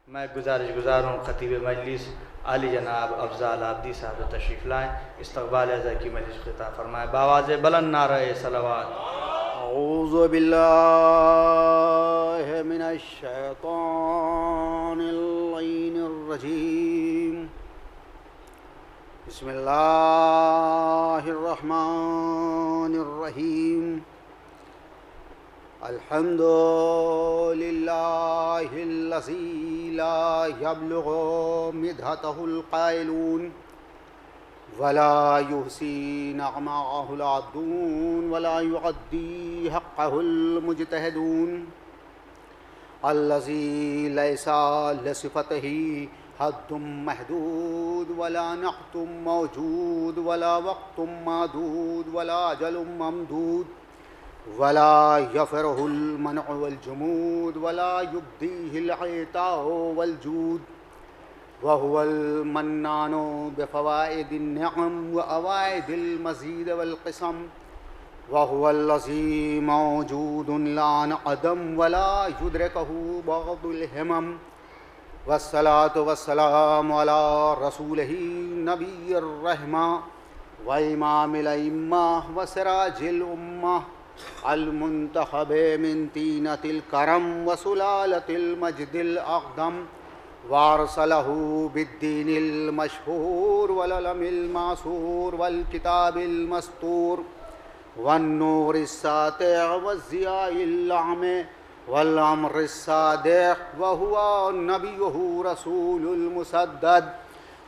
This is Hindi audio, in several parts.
मैं गुज़ार हूँ ख़तीब मजलिस आली जनाब अफ़ज़ाल आब्दी साहब तशरीफ़ लाएँ, इस्तक़बाल अज़ा की मजलिस ख़िताब फरमाएँ। बावाज़ बुलंद नारे सलावत। औज़ु बिल्लाहि मिनश शैतानिर रजीम। बिस्मिल्लाहिर रहमानिर रहीम। अल्हम्दुलिल्लाहिल्लज़ी ला यब्लुगु मिदहतहुल क़ाइलून वला युहसी नग़माहुल आद्दून वला युअद्दी हक़्क़हुल मुज्तहिदून। अल्लज़ी लैसा लिसिफ़तिही हद्दुम महदूद वला नक़्तुम मौजूद वला वक़्तुम मादूद वला अजलुम ममदूद वला यफ़रहुल मनअ वल जुमूद वला युब्दीहिल इताउ वल जूद वहुवल मन्नानु बिफ़वाइदिन निअम व अवाइदिल मज़ीद वल क़िसम वहुवल्लज़ी मौजूदुन ला नअदम वला युद्रिकुहु बअदुल हिमम वस्सलातु वस्सलामु अला रसूलिही नबिय्यिर रहमा व इमामिल अइम्मा व सिराजिल उम्मा अल मुंतखबे मिन तीनतिल करम व सुलालतिल मजदिल अक़दम वारसलहु बिद्दीनिल मशहूर वल अलमिल मासूर वल किताबिल मस्तूर वन नूरिस सातिअ व ज़ियाइल आमे वल अम्रिस सादिक़ व हुवा नबियुहु रसूलुल मुसद्दद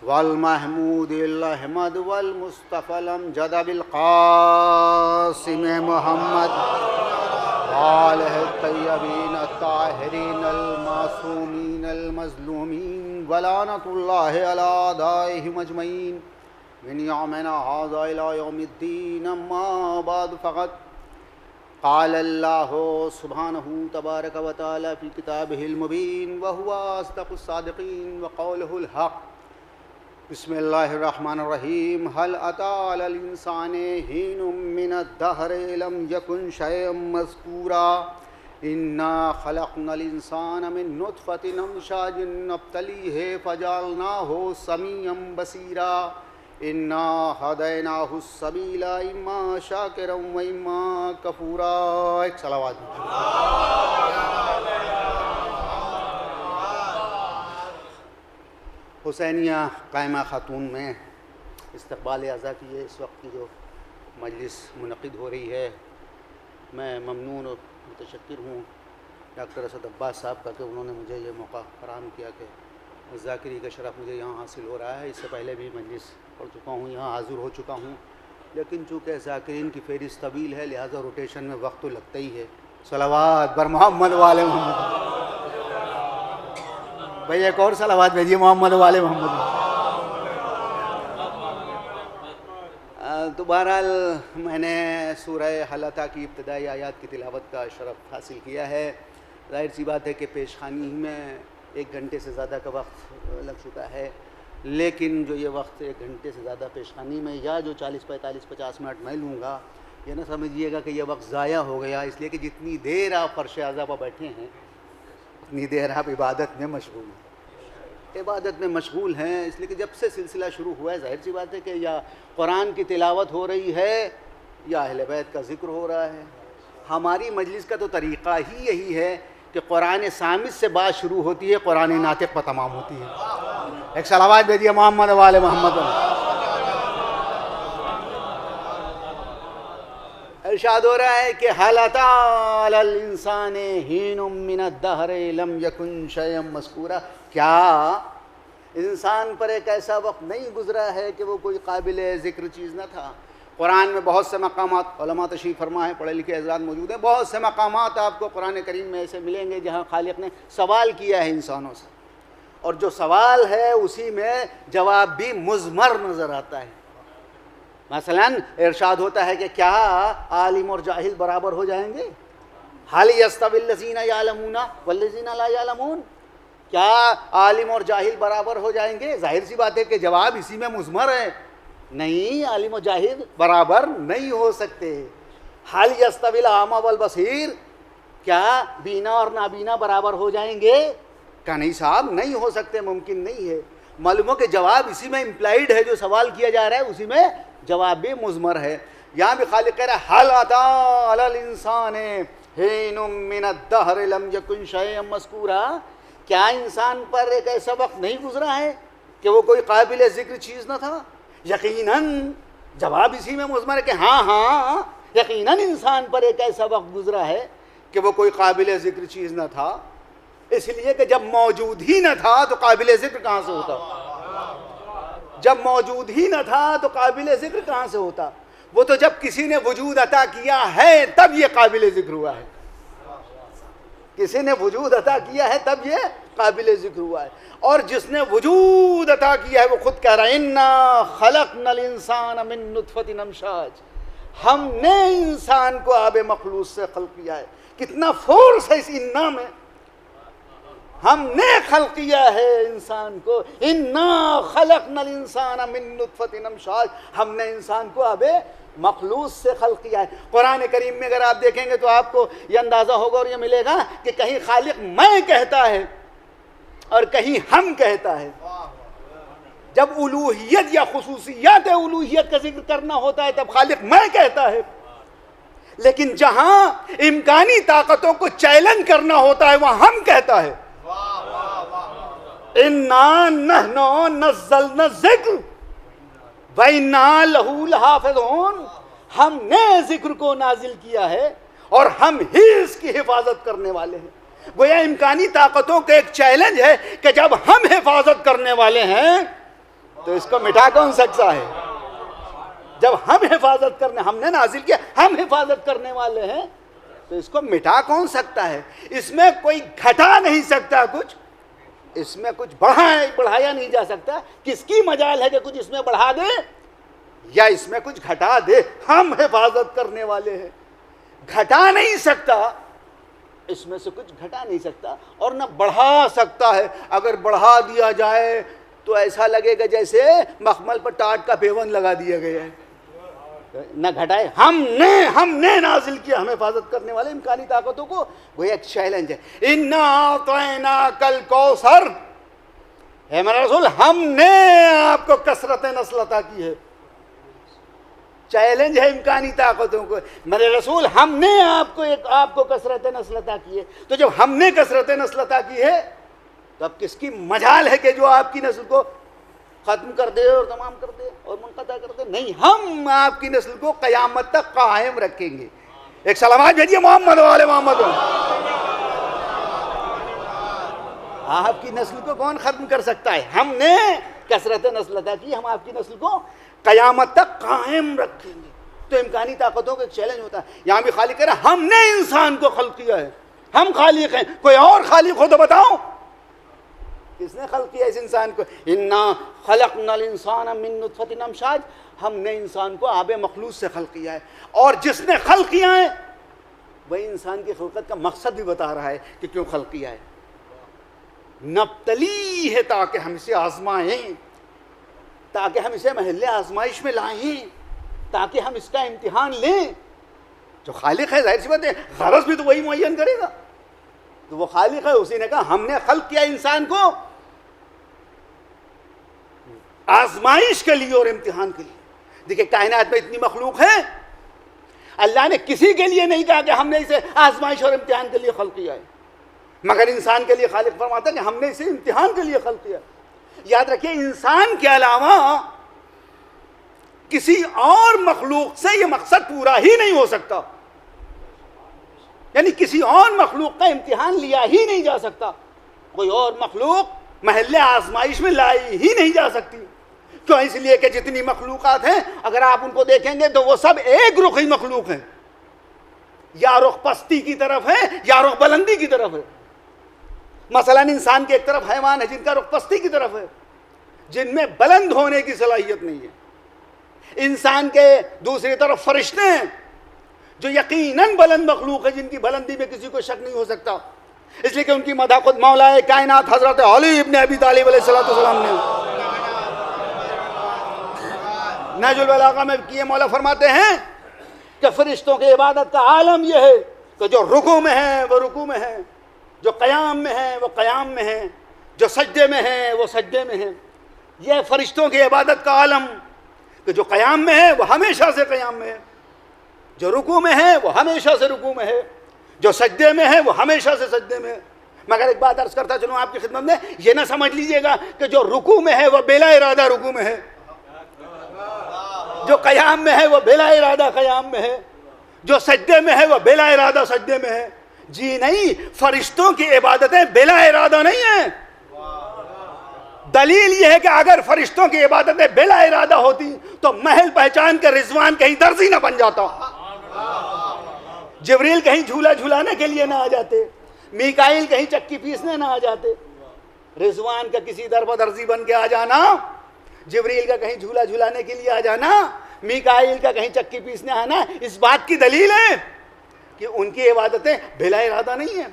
वल महमूदिल अहमद वल मुस्तफ़ल अमजद बिल क़ासिम मुहम्मद आलिहि तय्यबीन अत्ताहिरीन अल मासूमीन अल मज़लूमीन वलानतुल्लाहि अला आदाइहिम अजमईन मिन यौमिना हाज़ा इला यौमिद्दीन। अम्मा बाद फ़क़द क़ाल अल्लाहु सुब्हानहु तबारक व तआला फ़ी किताबिहिल मुबीन व हुवा अस्दक़ुस सादिक़ीन व क़ौलुहुल हक़। बिस्मिल्लाहिर्रहमानिर्रहीम। हल अता अलल इंसानि हीनुम मिनद दहरि लम यकुन शयअम मज़कूरा इन्ना खलक़नल इंसान मिन नुतफ़तिन अमशाजिन नब्तलीहि फजअलनाहु समीअम बसीरा इन्ना हदैनाहुस सबीला इम्मा शाकिरन व इम्मा कफूरा। एक सलावत। हुसैनिया कायमा खातून में इस्तक़बाल अज़ा की इस वक्त की जो मजलिस मुनक़िद हो रही है, मैं ममनून और मुतशक्किर हूँ डॉक्टर असद अब्बास साहब का कि उन्होंने मुझे ये मौका फराहम किया कि ज़ाकिरी का शरफ़ मुझे यहाँ हासिल हो रहा है। इससे पहले भी मजलिस पढ़ चुका हूँ, यहाँ हाज़िर हो चुका हूँ, लेकिन चूँकि ज़ाकिरीन की फ़हरिस्त तवील है लिहाजा रोटेशन में वक्त तो लगता ही है। सलावत बर मोहम्मद वाले मोहम्मद। भाई एक और सलावत भेजिए मोहम्मद वाले मोहम्मद। तो बहरहाल मैंने सूरह हल अता की इब्तदाई आयात की तिलावत का शरफ़ हासिल किया है। ज़ाहिर सी बात है कि पेशखानी में 1 घंटे से ज़्यादा का वक्त लग चुका है, लेकिन जो ये वक्त 1 घंटे से ज़्यादा पेशखानी में या जो 40, 45, 50 मिनट मैं लूँगा, ये ना समझिएगा कि यह वक्त ज़ाया हो गया, इसलिए कि जितनी देर आप फ़र्श आज़ा पर बैठे हैं उतनी देर आप इबादत में मशगूल हैं। इबादत में मशगूल हैं इसलिए कि जब से सिलसिला शुरू हुआ है, जाहिर सी बात है कि या कुरान की तिलावत हो रही है या अहले बैत का ज़िक्र हो रहा है। हमारी मजलिस का तो तरीक़ा ही यही है कि कुरान सामित से बात शुरू होती है, कुरान नातिक़ पर तमाम होती है। एक सलावत भेजिए मोहम्मद वाले मोहम्मद। इरशाद हो रहा है कि हल अता अलल इंसानि हीनुम मिनद दहरि लम यकुन शयअम मज़कूरा। क्या इंसान पर एक ऐसा वक्त नहीं गुज़रा है कि वो कोई काबिल ज़िक्र चीज़ न था। कुरान में बहुत से मकामात, उलमा तशरीफ़ फरमा है, पढ़े लिखे हज़रात मौजूद हैं, बहुत से मकामात आपको कुरान करीम में ऐसे मिलेंगे जहाँ खालिक ने सवाल किया है इंसानों से, और जो सवाल है उसी में जवाब भी मुज़मर नज़र आता है। मसलन इरशाद होता है कि क्या आलिम और जाहिल बराबर हो जाएंगे? हल यस्तविल लज़ीना यालमूना वल्लज़ीना ला यालमून। क्या आलिम और जाहिल बराबर हो जाएंगे? जाहिर सी बात है कि जवाब इसी में मुज़मर है, नहीं, आलिम और जाहिल बराबर नहीं हो सकते। हल यस्तविल आमा वल बसीर, क्या बीना और नाबीना बराबर हो जाएंगे? कहा नहीं साहब, नहीं हो सकते, मुमकिन नहीं है। मालूम हो कि जवाब इसी में इम्प्लाइड है, जो सवाल किया जा रहा है उसी में जवाब भी मुज़मर है। यहाँ भी खालिक कह रहा है हल अता अलल इंसान हीनुम मिनद्दहर लम यकुन शयअन मज़कूरा, क्या इंसान पर एक ऐसा वक्त नहीं गुजरा है कि वो कोई काबिल ज़िक्र चीज़ न था? यकीनन जवाब इसी में मुज़मर है कि हाँ हाँ, यकीनन इंसान पर एक ऐसा वक्त गुजरा है कि वो कोई काबिल ज़िक्र चीज़ न था। इसलिए कि जब मौजूद ही न था तो काबिल ज़िक्र कहाँ से होता? जब मौजूद ही न था तो काबिल ज़िक्र कहाँ से होता? वो तो जब किसी ने वजूद अता किया है तब ये काबिल ज़िक्र हुआ है। किसी ने वजूद अता किया है तब ये काबिल ज़िक्र हुआ है। और जिसने वजूद अता किया है वो खुद कह रहा है इन्ना खलक़नल इंसान मिन नुत्फ़तिन अमशाज, हमने इंसान को आब मखलूस से खल्क़ किया है। कितना फोर्स है इस इन्ना में, हमने खल्क़ किया है इंसान को। इन्ना खलक़नल इंसान मिन नुत्फ़तिन अमशाज, हमने इंसान को आबे मखलूस से खल्क़ किया है। कुरान करीम में अगर आप देखेंगे तो आपको ये अंदाज़ा होगा और ये मिलेगा कि कहीं खालिक मैं कहता है और कहीं हम कहता है। जब उलूहियत या खुसूसियत उलूहियत का जिक्र करना होता है तब खालिक मैं कहता है, लेकिन जहां इम्कानी ताकतों को चैलेंज करना होता है वहां हम कहता है। इन्ना नहनु नज़्ज़लना ज़िक्र व इन्ना लहू लहाफ़िज़ून, हमने जिक्र को नाजिल किया है और हम ही इसकी हिफाजत करने वाले हैं। गोया इम्कानी ताकतों का एक चैलेंज है कि जब हम हिफाजत करने वाले हैं तो इसको मिटा कौन सकता है? जब हम हिफाजत करने, हमने नाजिल किया, हम हिफाजत करने वाले हैं तो इसको मिटा कौन सकता है? इसमें कोई घटा नहीं सकता कुछ, इसमें कुछ बढ़ाया नहीं जा सकता। किसकी मजाल है कि कुछ इसमें बढ़ा दे या इसमें कुछ घटा दे? हम हिफाजत करने वाले हैं, घटा नहीं सकता, इसमें से कुछ घटा नहीं सकता और न बढ़ा सकता है। अगर बढ़ा दिया जाए तो ऐसा लगेगा जैसे मखमल पर टाट का पेवन लगा दिया गया है। न घटाए, हमने नाजिल किया, हमें हिफाजत करने वाले इम्कानी ताकतों को। वो एक चैलेंज है। इन्ना अतैना कल कौसर, है मेरा रसूल, हमने आपको कसरत नस्ल अता की है। चैलेंज है इम्कानी ताकतों को, मेरे रसूल हमने आपको कसरत नस्ल अता की है। तो जब हमने कसरत नस्ल अता की है तो अब किसकी मजाल है कि जो आपकी नस्ल को ख़त्म कर दे और तमाम कर दे और मुनक़ता कर दे? नहीं, हम आपकी नस्ल को क़यामत तक कायम रखेंगे। एक सलामत भेजिए मोहम्मद वाले मोहम्मद। आपकी नस्ल को कौन ख़त्म कर सकता है? हमने कसरत नस्ल अता की, हम आपकी नस्ल को क़यामत तक कायम रखेंगे। तो इम्कानी ताकतों का एक चैलेंज होता है। यहाँ भी खालिक कह रहा है हमने इंसान को खल्क़ किया है, हम खालिक हैं। कोई और खालिक हो तो बताओ, किसने खल्क़ किया इस इंसान को? इन्ना खलक़नल इंसान मिन नुत्फ़तिन अमशाज, हमने इंसान को आबे मखलूस से खल्क़ किया है। और जिसने खल्क़ किया है वही इंसान की खिलकत का मकसद भी बता रहा है कि क्यों खल्क़ किया है। नब्तली है ताकि हम इसे आजमाएं, ताकि हम इसे महल्ले आजमाइश में लाएं, ताकि हम इसका इम्तिहान लें। जो खालिक है जाहिर सी बात है गरज भी तो वही मुअय्यन करेगा। तो वो खालिक है, उसी ने कहा हमने खल्क़ किया इंसान को आजमाइश के लिए और इम्तिहान के लिए। देखिए कायनात में इतनी मखलूक है, अल्लाह ने किसी के लिए नहीं कहा कि हमने इसे आजमाइश और इम्तिहान के लिए खल्क़ किया है, मगर इंसान के लिए खालिक फरमाता है कि हमने इसे इम्तिहान के लिए खल्क़ किया। याद रखिए इंसान के अलावा किसी और मखलूक से यह मकसद पूरा ही नहीं हो सकता, यानी किसी और मखलूक का इम्तिहान लिया ही नहीं जा सकता। कोई और मखलूक महल्ले आजमाइश में लाई ही नहीं जा सकती। क्यों? इसलिए कि जितनी मखलूकात हैं अगर आप उनको देखेंगे तो वो सब एक रुखी मखलूक हैं, या रुख पस्ती की तरफ है या रुख बुलंदी की तरफ है। मसलन इंसान के एक तरफ हैवान है जिनका रुख पस्ती की तरफ है, जिनमें बुलंद होने की सलाहियत नहीं है। इंसान के दूसरी तरफ फरिश्ते हैं जो यकीनन बुलंद मखलूक है, जिनकी बुलंदी में किसी को शक नहीं हो सकता, इसलिए कि उनकी मदा खुद मौलाए कायनात हजरत अली इब्न अबी तालिब अलैहिस्सलाम ने नहजुल बलागा में किए। मौला फरमाते हैं कि फरिश्तों की इबादत का आलम यह है कि जो रुकू में है वो रुकू में है, जो क़याम में है वो क़याम में है, जो सजदे में है वो सजदे में है। यह फरिश्तों की इबादत का आलम कि जो क़याम में है वो हमेशा से क़याम में है, जो रुकू में है वो हमेशा से रुकू में है, जो सजदे में है वो हमेशा से सजदे में है। मगर एक बात अर्ज करता चलूँ आपकी खिदमत में, ये ना समझ लीजिएगा कि जो रुकू में है वो बेला इरादा रुकू में है, जो क़याम में है वो बेला इरादा क़याम में है, जो सजदे में है वो बेला इरादा सजदे में है। जी नहीं, फरिश्तों की इबादतें बेला इरादा नहीं है। दलील यह है कि अगर फरिश्तों की इबादतें बेला इरादा होती तो महल पहचान कर रिजवान कहीं दर्जी ना बन जाता, जिब्रील कहीं झूला झूलाने के लिए ना आ जाते, मीकाइल कहीं चक्की पीसने ना आ जाते। रिजवान का किसी दर पर दर्जी बन के आ जाना, जिब्रील का कहीं झूला झूलाने के लिए आ जाना, मीकाइल का कहीं चक्की पीसने आना, इस बात की दलील है कि उनकी इबादतें बेला इरादा नहीं है।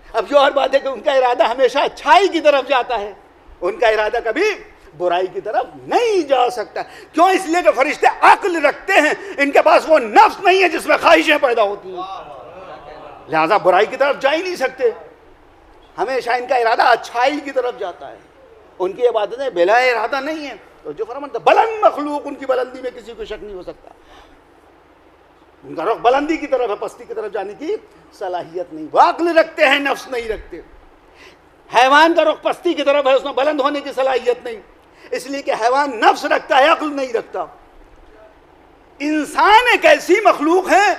अब जो और बात है कि उनका इरादा हमेशा अच्छाई की तरफ जाता है, उनका इरादा कभी बुराई की तरफ नहीं जा सकता। क्यों? इसलिए कि फरिश्ते अक्ल रखते हैं, इनके पास वो नफ्स नहीं है जिसमें ख्वाहिशें पैदा होती हैं, लिहाजा बुराई की तरफ जा ही नहीं सकते। हमेशा इनका इरादा अच्छाई की तरफ जाता है, उनकी इबादतें बेला इरादा नहीं है। तो जो फरमाता बुलंद मखलूक, उनकी बुलंदी में किसी को शक नहीं हो सकता। उनका रुख बुलंदी की तरफ है, पस्ती की तरफ जाने की सलाहियत नहीं। वो अक्ल रखते हैं, नफ्स नहीं रखते। हैवान का रुख पस्ती की तरफ है, उसमें बुलंद होने की सलाहियत नहीं, इसलिए कि हैवान नफ्स रखता है, अक्ल नहीं रखता। इंसान एक ऐसी मखलूक है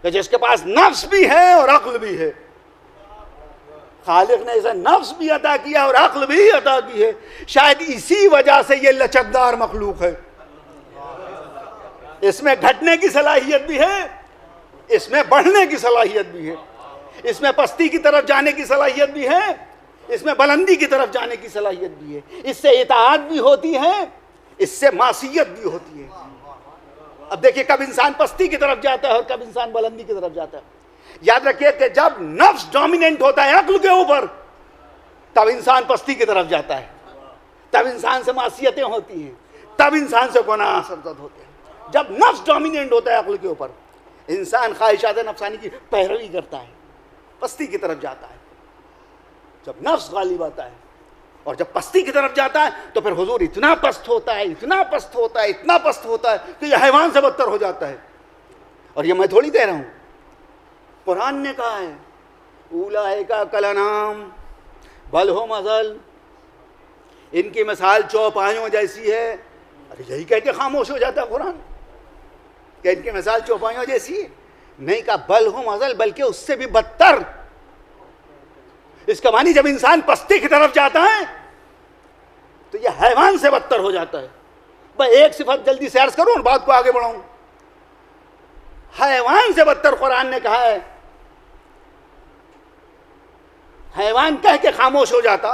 कि जिसके पास नफ्स भी है और अक्ल भी है। खालिक ने इसे नफ्स भी अता किया और अक्ल भी अता की है। शायद इसी वजह से ये लचकदार मखलूक है। इसमें घटने की सलाहियत भी है, इसमें बढ़ने की सलाहियत भी है, इसमें पस्ती की तरफ जाने की सलाहियत भी है, इसमें बुलंदी की तरफ जाने की सलाहियत भी है। इससे इताअत भी होती है, इससे मासियत भी होती है। अब देखिए, कब इंसान पस्ती की तरफ जाता है और कब इंसान बुलंदी की तरफ जाता है। याद रखिए कि जब नफ्स डोमिनेंट होता है अक्ल के ऊपर, तब इंसान पस्ती की तरफ जाता है, तब इंसान से मासियतें होती हैं, तब इंसान से गुनाह सरजद होते हैं। जब नफ्स डोमिनेंट होता है अक्ल के ऊपर, इंसान ख्वाहिशात नफसानी की पैरवी करता है, पस्ती की तरफ जाता है। जब नफ्स गालिब आता है और जब पस्ती की तरफ जाता है तो फिर हुजूर इतना पस्त होता है, इतना पस्त होता है, इतना पस्त होता है कि यह हैवान से बदतर हो जाता है। और ये मैं थोड़ी कह रहा हूँ, कुरान ने कहा है, उलाइका कलनाम बल हो मजल, इनकी मिसाल चौपाइयों जैसी है। अरे यही कह के खामोश हो जाता है कुरान कि इनकी मिसाल चौपाइयों जैसी है। नहीं कहा बल हो मजल, बल्कि उससे भी बदतर। इसका मानी जब इंसान पस्ती की तरफ जाता है तो यह हैवान से बदतर हो जाता है। मैं एक सिफत जल्दी से अर्ज करूं और बात को आगे बढ़ाऊं। हैवान से बदतर कुरान ने कहा है। हैवान कह के खामोश हो जाता,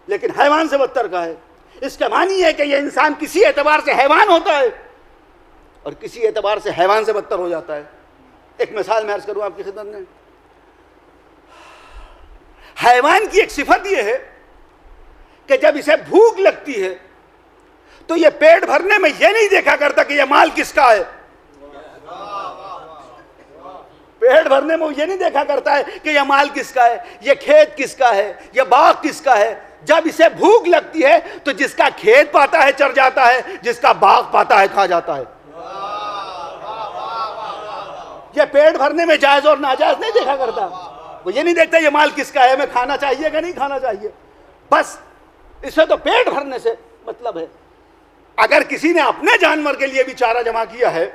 लेकिन हैवान से बदतर कहा है। इसका मानी है कि यह इंसान किसी एतबार से हैवान होता है और किसी एतबार से हैवान से बदतर हो जाता है। एक मिसाल मैं अर्ज करूं आपकी खिदमत में। हैवान की एक सिफत यह है कि जब इसे भूख लगती है तो यह पेट भरने में यह नहीं देखा करता कि यह माल किसका है। पेट भरने में यह नहीं देखा करता है कि यह माल किसका है, यह खेत किसका है, यह बाग किसका है। जब इसे भूख लगती है तो जिसका खेत पाता है चर जाता है, जिसका बाग पाता है खा जाता है। यह पेट भरने में जायज और नाजायज नहीं देखा करता। वो ये नहीं देखता ये माल किसका है, हमें खाना चाहिए कि नहीं खाना चाहिए। बस इसे तो पेट भरने से मतलब है। अगर किसी ने अपने जानवर के लिए भी चारा जमा किया है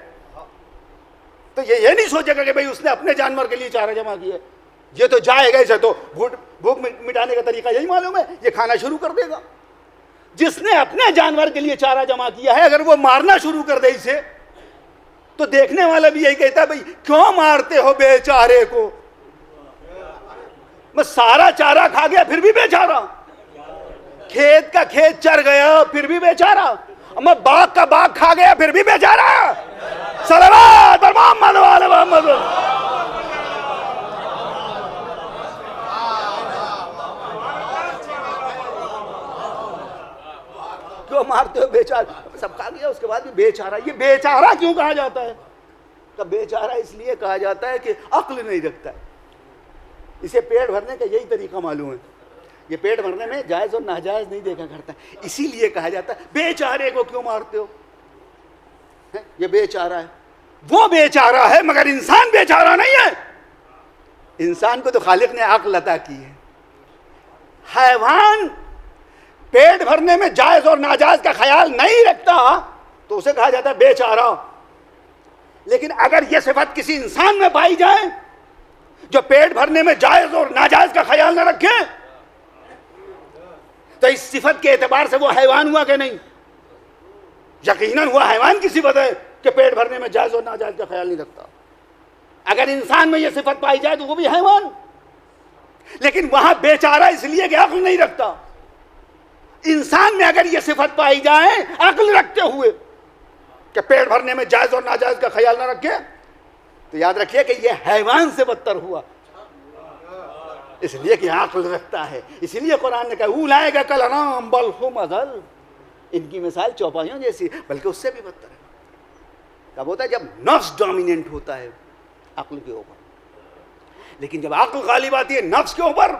तो ये नहीं सोचेगा कि भाई उसने अपने जानवर के लिए चारा जमा किया, ये तो जाएगा, इसे तो भूख मिटाने का तरीका यही मालूम है, ये खाना शुरू कर देगा। जिसने अपने जानवर के लिए चारा जमा किया है, अगर वो मारना शुरू कर दे इसे, तो देखने वाला भी यही कहता है भाई क्यों मारते हो बेचारे को। मैं सारा चारा खा गया फिर भी बेचारा, खेत का खेत चर गया फिर भी बेचारा, मैं बाग का बाग खा गया फिर भी बेचारा। सल्लल्लाहु अलैहि वसल्लम। क्यों मारते हो बेचारा, सब खा गया उसके बाद भी बेचारा। ये बेचारा क्यों कहा जाता है? तो बेचारा इसलिए कहा जाता है कि अक्ल नहीं रखता है। इसे पेट भरने का यही तरीका मालूम है। ये पेट भरने में जायज़ और नाजायज़ नहीं देखा करता, इसीलिए कहा जाता है बेचारे को क्यों मारते हो, है? ये बेचारा है, वो बेचारा है, मगर इंसान बेचारा नहीं है। इंसान को तो खालिक ने अक्ल अता की है। हैवान पेट भरने में जायज़ और नाजायज़ का ख्याल नहीं रखता तो उसे कहा जाता है बेचारा। लेकिन अगर यह सिफत किसी इंसान में पाई जाए जो पेट भरने में जायज़ और नाजायज़ का ख्याल न रखे, तो इस सिफत के एतबार से वो हैवान हुआ कि नहीं? यकीनन हुआ हैवान की सिफत है कि पेट भरने में जायज़ और नाजायज़ का ख्याल नहीं रखता। अगर इंसान में यह सिफत पाई जाए तो वो भी हैवान। लेकिन वहां बेचारा इसलिए कि अक्ल नहीं रखता। इंसान में अगर यह सिफत पाई जाए अक्ल रखते हुए कि पेट भरने में जायज़ और नाजायज़ का ख्याल ना रखे, तो याद रखिए कि यह हैवान से बदतर हुआ, इसलिए कि अक्ल रखता है। इसलिए कुरान ने कहा उलाइका कल अनाम बल हुम अज़ल, इनकी मिसाल चौपाइयों जैसी, बल्कि उससे भी बदतर है। कब होता है? जब नफ्स डोमिनेंट होता है अक्ल के ऊपर। लेकिन जब अक्ल गालिब आती है नफ्स के ऊपर,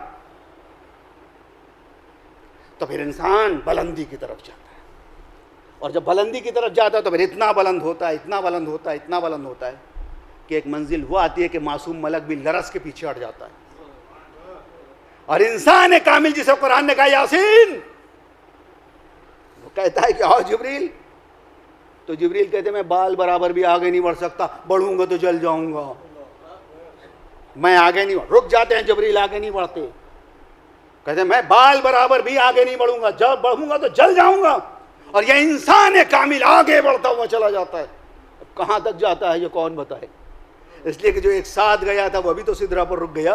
तो फिर इंसान बुलंदी की तरफ जाता है। और जब बुलंदी की तरफ जाता है तो फिर इतना बुलंद होता है, इतना बुलंद होता है, इतना बुलंद होता है कि एक मंजिल वो आती है कि मासूम मलक भी लरस के पीछे हट जाता है। और इंसान कामिल जिसे कुरान ने कहा यासीन, वो कहता है कि आओ जिब्रील, तो जिब्रील कहते मैं बाल बराबर भी आगे नहीं बढ़ सकता, बढ़ूंगा तो जल जाऊंगा, मैं आगे नहीं। रुक जाते हैं जिब्रील, आगे नहीं बढ़ते, कहते मैं बाल बराबर भी आगे नहीं बढ़ूंगा, जब बढ़ूंगा तो जल जाऊंगा। और यह इंसान कामिल आगे बढ़ता हुआ चला जाता है। अब कहां तक जाता है ये कौन बताए? इसलिए कि जो एक साथ गया था वह भी तो सिदरा पर रुक गया,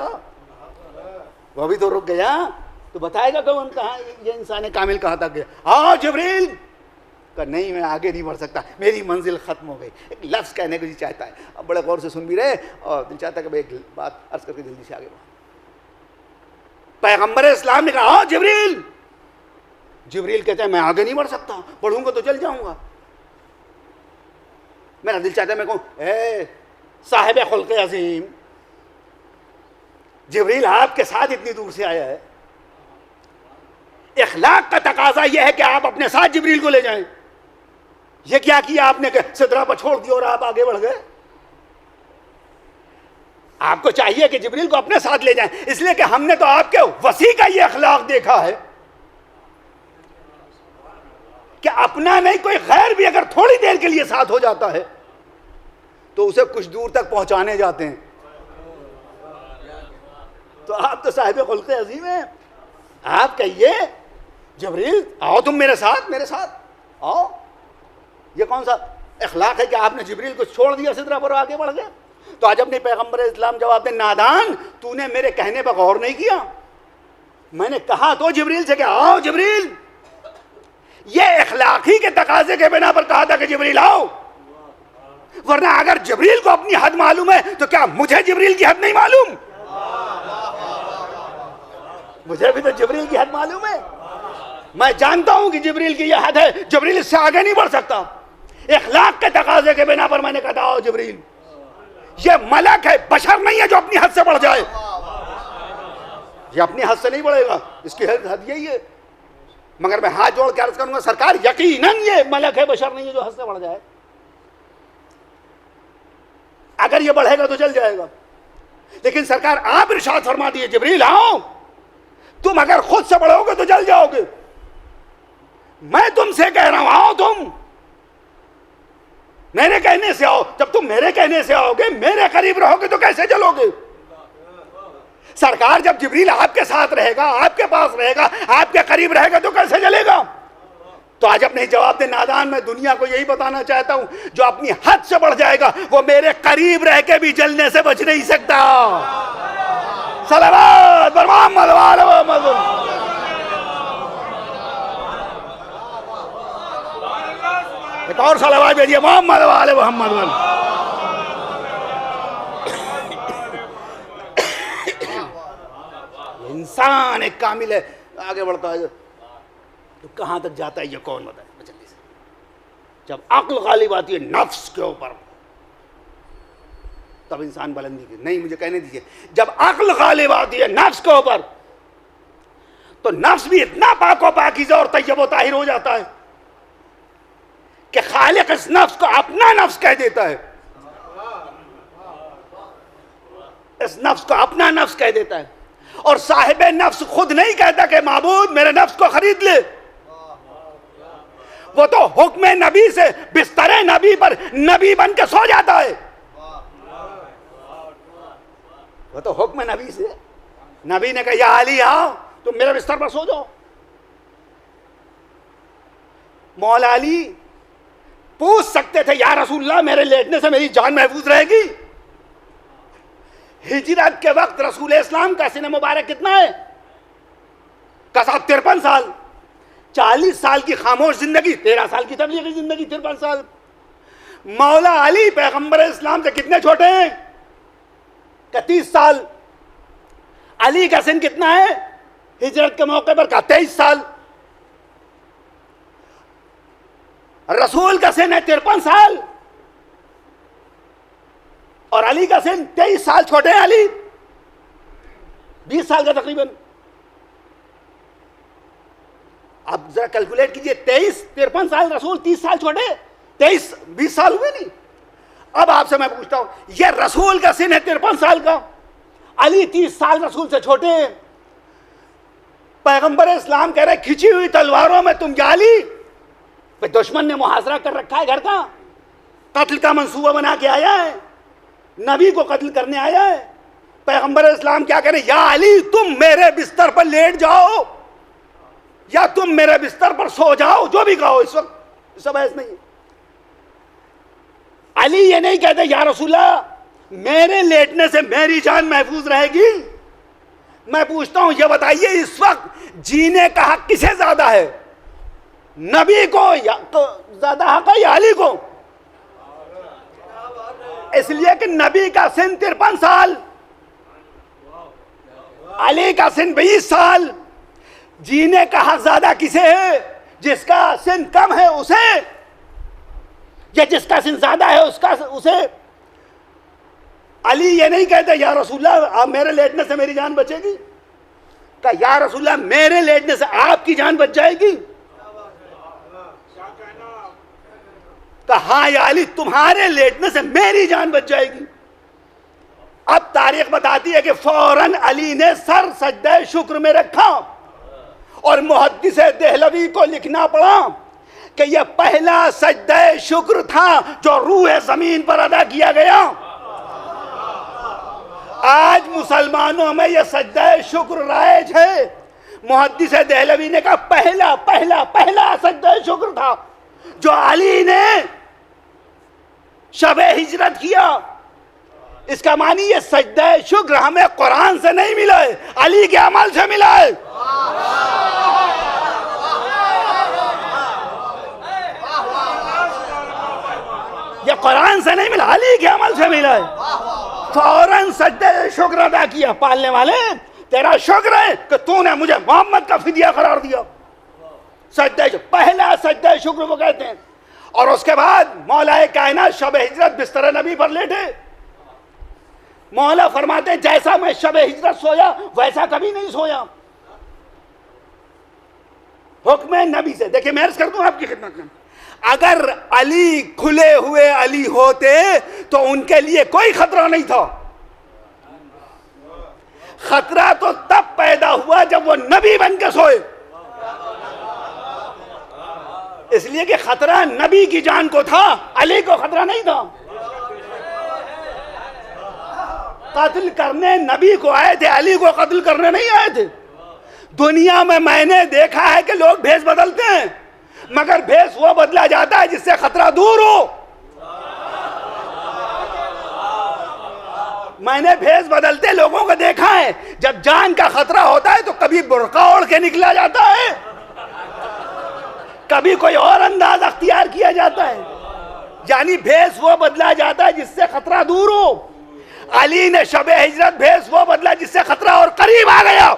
वह भी तो रुक गया, तो बताएगा कौन कहाँ ये इंसान कामिल कहां तक गया? आओ जिब्रील, का नहीं मैं आगे नहीं बढ़ सकता, मेरी मंजिल खत्म हो गई। एक लफ्ज़ कहने को जी चाहता है, अब बड़े गौर से सुन भी रहे और दिल चाहता है कि भाई एक बात अर्ज करके जल्दी से आगे बढ़। पैगंबर इस्लाम ने कहा जिब्रील, जिब्रील कहते हैं मैं आगे नहीं बढ़ सकता, बढ़ूंगा तो जल जाऊंगा। मेरा दिल चाहता है मैं कहूं ए साहिब खुल्क़ अज़ीम, जिब्रील आपके साथ इतनी दूर से आया है, इखलाक का तकाजा यह है कि आप अपने साथ जिब्रील को ले जाएं। ये क्या किया आपने कि सिदरा पर छोड़ दिया और आप आगे बढ़ गए? आपको चाहिए कि जिब्रील को अपने साथ ले जाएं, इसलिए कि हमने तो आपके वसी का ये अखलाक देखा है कि अपना नहीं कोई गैर भी अगर थोड़ी देर के लिए साथ हो जाता है तो उसे कुछ दूर तक पहुंचाने जाते हैं। तो आप तो साहिब खुल्क़ अज़ीम हैं, आप कहिए जिब्रील आओ तुम मेरे साथ, मेरे साथ आओ। ये कौन सा अखलाक है कि आपने जिब्रील को छोड़ दिया सिदरा पर आगे बढ़ गए? तो आज अपने पैगंबर इस्लाम जवाब दे नादान, तूने मेरे कहने पर गौर नहीं किया। मैंने कहा तो जिब्रील से कि आओ जिब्रील, ये अखलाकी के तकाजे के बिना पर कहा था कि जिब्रील आओ, वरना अगर जिब्रील को अपनी हद मालूम है तो क्या मुझे जिब्रील की हद नहीं मालूम? मुझे भी तो जिब्रील की हद मालूम है, मैं जानता हूं कि जिब्रील की यह हद है, जिब्रील इससे आगे नहीं बढ़ सकता। इखलाक के तकाजे के बिना पर मैंने कहा आओ जिब्रील, ये मलक है, बशर नहीं है जो अपनी हद से बढ़ जाए। ये अपनी हद से नहीं बढ़ेगा, इसकी हद यही है। मगर मैं हाथ जोड़ के अर्ज करूंगा सरकार यकीनन ये मलक है, बशर नहीं है जो हद से बढ़ जाए। अगर ये बढ़ेगा तो जल जाएगा। लेकिन सरकार आप इरशाद फरमा दिए जिब्रील आओ, तुम अगर खुद से बढ़ोगे तो जल जाओगे। मैं तुमसे कह रहा हूं आओ, तुम मेरे कहने से आओ। जब तुम मेरे कहने से आओगे, मेरे करीब रहोगे तो कैसे जलोगे? सरकार जब जिब्रील आपके साथ रहेगा, आपके पास रहेगा, आपके करीब रहेगा तो कैसे जलेगा? तो आज अपने जवाब दे नादान, मैं दुनिया को यही बताना चाहता हूं, जो अपनी हद से बढ़ जाएगा वो मेरे करीब रह के भी जलने से बच नहीं सकता। सलावत बर मोहम्मद व आले मोहम्मद। एक और सलावत भेजिए मोहम्मद व आले मोहम्मद। इंसान एक कामिल है, आगे बढ़ता है तो कहां तक जाता है ये कौन बताए? जल्दी से। जब अक्ल गालिब आती है नफ्स के ऊपर, तब इंसान बुलंदी की। नहीं, मुझे कहने दीजिए, जब अक्ल गालिब आती है नफ्स के ऊपर तो नफ्स भी इतना पाको पाकीज़ा और तय्यब व ताहिर हो जाता है कि खालिक इस नफ्स को अपना नफ्स कह देता है, इस नफ्स को अपना नफ्स कह देता है। और साहिब नफ्स खुद नहीं कहता कि माबूद मेरे नफ्स को खरीद ले, वो तो हुक्म नबी से बिस्तरे नबी पर नबी बन के सो जाता है। वो तो हुक्म नबी से, नबी ने कहा या अली आओ तुम मेरे बिस्तर पर सो जाओ। मौला अली पूछ सकते थे या रसूलल्लाह मेरे लेटने से मेरी जान महफूज रहेगी? हिजरत के वक्त रसूल इस्लाम का सीना मुबारक कितना है? कसब 53 साल, 40 साल की खामोश जिंदगी, 13 साल की तबलीगी जिंदगी, 53 साल। मौला अली पैगंबर इस्लाम से कितने छोटे हैं? 30 साल। अली का सिन कितना है हिजरत के मौके पर? 23 साल। रसूल का सिन है 53 साल और अली का सिन 23 साल। छोटे हैं अली 20 साल का तकरीबन। अब जरा कैलकुलेट कीजिए, 53 साल रसूल, 30 साल छोटे, 20 साल हुए नहीं। अब आपसे मैं पूछता हूं, ये रसूल का सिन है 53 साल का, अली 30 साल रसूल से छोटे हैं। पैगंबर इस्लाम कह रहे खिंची हुई तलवारों में तुम क्या अली? दुश्मन ने मुहासरा कर रखा है घर का, कत्ल का मंसूबा बना के आया है, नबी को कत्ल करने आया है। पैगंबर इस्लाम क्या कह रहे? या अली तुम मेरे बिस्तर पर लेट जाओ या तुम मेरे बिस्तर पर सो जाओ, जो भी कहो। इस वक्त सब ऐसा नहीं है। अली ये नहीं कहते या रसूलल्लाह मेरे लेटने से मेरी जान महफूज रहेगी। मैं पूछता हूं, ये बताइए इस वक्त जीने का हक किसे ज्यादा है, नबी को या तो ज्यादा हक है या अली को? इसलिए कि नबी का सिन 53 साल, अली का सिन 20 साल। जीने का हक ज्यादा किसे है? जिसका सिन कम है उसे, या जिसका सिन ज्यादा है उसका उसे? अली ये नहीं कहते या रसूलल्लाह आप मेरे लेटने से मेरी जान बचेगी, का या रसूलल्लाह मेरे लेटने से आपकी जान बच जाएगी। हाँ या अली तुम्हारे लेटने से मेरी जान बच जाएगी। अब तारीख बताती है कि फौरन अली ने सर सजदे शुक्र में रखा और मुहद्दिस देहलवी को लिखना पड़ा कि यह पहला सजदे शुक्र था जो रूह जमीन पर अदा किया गया। आज मुसलमानों में यह सजदे शुक्र राइज है। मुहद्दिस देहलवी ने कहा पहला पहला पहला सजदे शुक्र था जो अली ने शब हिजरत किया। इसका मानी ये सजदे शुक्र हमें कुरान से नहीं मिला है, अली के अमल से मिला है। ये कुरान से नहीं मिला, अली के अमल से मिला है। फौरन सजदे शुक्र अदा किया। पालने वाले तेरा शुक्र है कि तूने मुझे मोहम्मद का फिदिया करार दिया। सजदे पहला सजदे शुक्र वो कहते हैं। और उसके बाद मौलाए कायनात शब हिजरत बिस्तर नबी पर लेटे। मौला फरमाते जैसा मैं शब हिजरत सोया वैसा कभी नहीं सोया, हुक्म नबी से। देखिए मैं अर्ज कर दूं आपकी खिदमत में, अगर अली खुले हुए अली होते तो उनके लिए कोई खतरा नहीं था। खतरा तो तब पैदा हुआ जब वो नबी बन के सोए। इसलिए कि खतरा नबी की जान को था, अली को खतरा नहीं था। कत्ल करने नबी को आए थे, अली को कत्ल करने नहीं आए थे। दुनिया में मैंने देखा है कि लोग भेष बदलते हैं, मगर भेष वो बदला जाता है जिससे खतरा दूर हो। मैंने भेष बदलते लोगों को देखा है, जब जान का खतरा होता है तो कभी बुर्का ओढ़ के निकला जाता है, कभी कोई और अंदाज अख्तियार किया जाता है। यानी भेष वो बदला जाता है जिससे खतरा दूर हो। अली ने शबे हिजरत भेष वो बदला जिससे खतरा और करीब आ गया।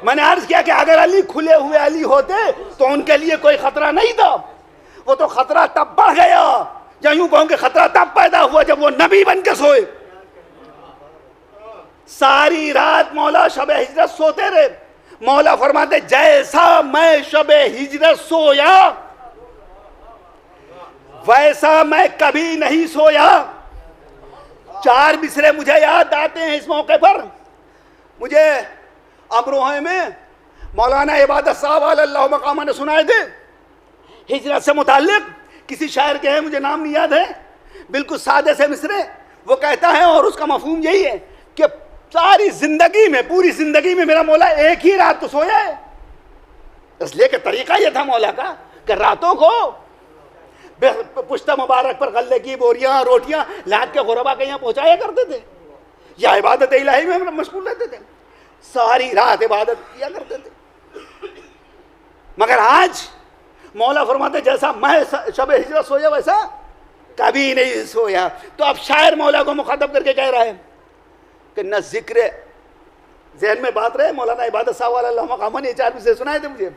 मैंने अर्ज किया कि अगर अली खुले हुए अली होते तो उनके लिए कोई खतरा नहीं था। वो तो खतरा तब बढ़ गया या यूं कहूं कि खतरा तब पैदा हुआ जब वो नबी बन के सोए। सारी रात मौला शबे हिजरत सोते रहे। मौला फरमाते जैसा मैं शबे हिजरत सोया वैसा मैं कभी नहीं सोया। 4 मिसरे मुझे याद आते हैं इस मौके पर। मुझे अमरोहे में मौलाना इबादत साहब अल्लाह मकामा ने सुनाए थे हिजरत से मुताल्लिक, किसी शायर के हैं, मुझे नाम नहीं याद है, बिल्कुल सादे से मिसरे। वो कहता है और उसका मफहूम यही है कि सारी जिंदगी में, पूरी जिंदगी में मेरा मौला एक ही रात तो सोया है। इसलिए कि तरीका यह था मौला का कि रातों को पुश्ता मुबारक पर गल्ले की बोरियां रोटियां लाद के गुरबा के यहाँ पहुंचाया करते थे, या इबादत इलाही में मशगूल रहते थे, सारी रात इबादत किया करते थे। मगर आज मौला फरमाते जैसा मैं शबे हिजरत सोया वैसा कभी नहीं सोया। तो अब शायर मौला को मुखातब करके कह रहा है कि न जिक्र, ज़हन में बात रहे, मौलाना इबादत साहब अल्लाह मकामा ने 4 से सुनाए थे मुझे,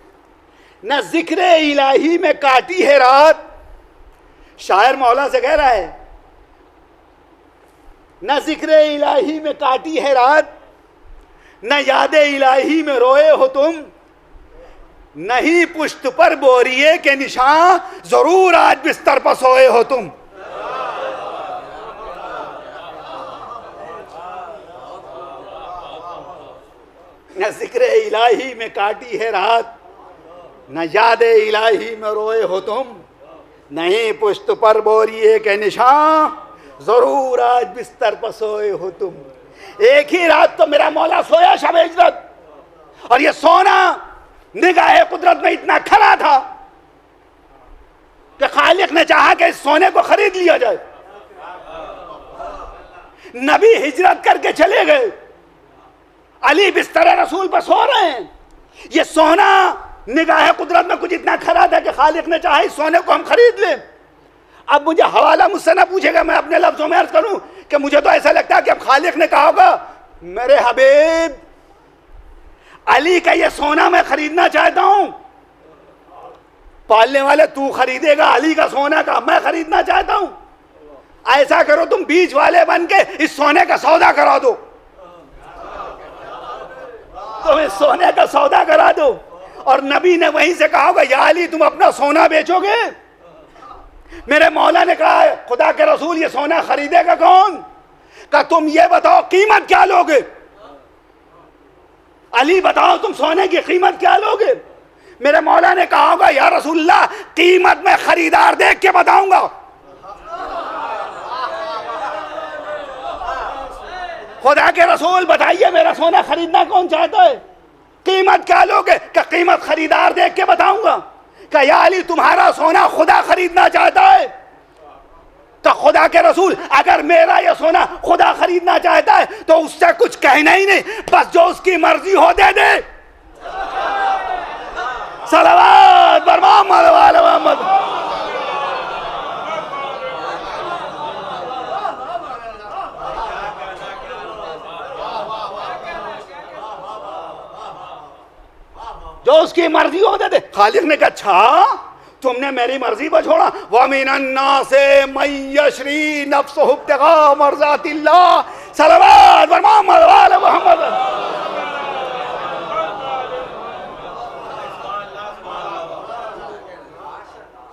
न जिक्र इलाही में काटी है रात। शायर मौला से कह रहा है न जिक्र इलाही में काटी है रात, न याद इलाही में रोए हो तुम, नहीं पुश्त पर बोरिए के निशान जरूर आज बिस्तर पर सोए हो तुम। न जिक्र इलाही में काटी है रात, न याद इलाही में रोए हो तुम, नहीं पुश्त पर बोरिए के निशान जरूर आज बिस्तर पर सोए हो तुम। एक ही रात तो मेरा मौला सोया शब हिजरत, और ये सोना निगाह कुदरत में इतना खरा था कि खालिक ने चाहा कि इस सोने को खरीद लिया जाए। नबी हिजरत करके चले गए, अली बिस्तर रसूल पर सो रहे हैं। ये सोना निगाह कुदरत में कुछ इतना खरा था कि खालिक ने चाहा इस सोने को हम खरीद लें। अब मुझे हवाला मुझसे ना पूछेगा, मैं अपने लफ्जों में अर्ज करूं कि मुझे तो ऐसा लगता है कि अब खालिक ने कहा होगा मेरे हबीब अली का ये सोना मैं खरीदना चाहता हूं। पालने वाले तू खरीदेगा अली का सोना का, मैं खरीदना चाहता हूं। ऐसा करो तुम बीच वाले बन के इस सोने का सौदा करा दो, तुम इस सोने का सौदा करा दो। और नबी ने वहीं से कहा होगा या अली तुम अपना सोना बेचोगे? मेरे मौला ने कहा खुदा के रसूल ये सोना खरीदेगा कौन? का तुम ये बताओ कीमत क्या लोगे? अली बताओ तुम सोने की कीमत क्या लोगे? मेरे मौला ने कहा होगा या रसूलल्लाह कीमत मैं खरीदार देख के बताऊंगा। खुदा के रसूल बताइए मेरा सोना खरीदना कौन चाहता है? कीमत क्या लोगे? क्या कीमत खरीदार देख के बताऊंगा। क्या या अली तुम्हारा सोना खुदा खरीदना चाहता है? तो खुदा के रसूल अगर मेरा ये सोना खुदा खरीदना चाहता है तो उससे कुछ कहना ही नहीं, बस जो उसकी मर्जी हो दे दे। सलावत बर मोहम्मद व आले मोहम्मद। जो उसकी मर्जी हो दे दे। खालिक ने कहा अच्छा तुमने मेरी मर्जी पर छोड़ा। वमिनन्नासे मय्यशरी नफ्सुहु इब्तिगा मर्ज़ातिल्लाह सल्लल्लाहु अलैहि मोहम्मद।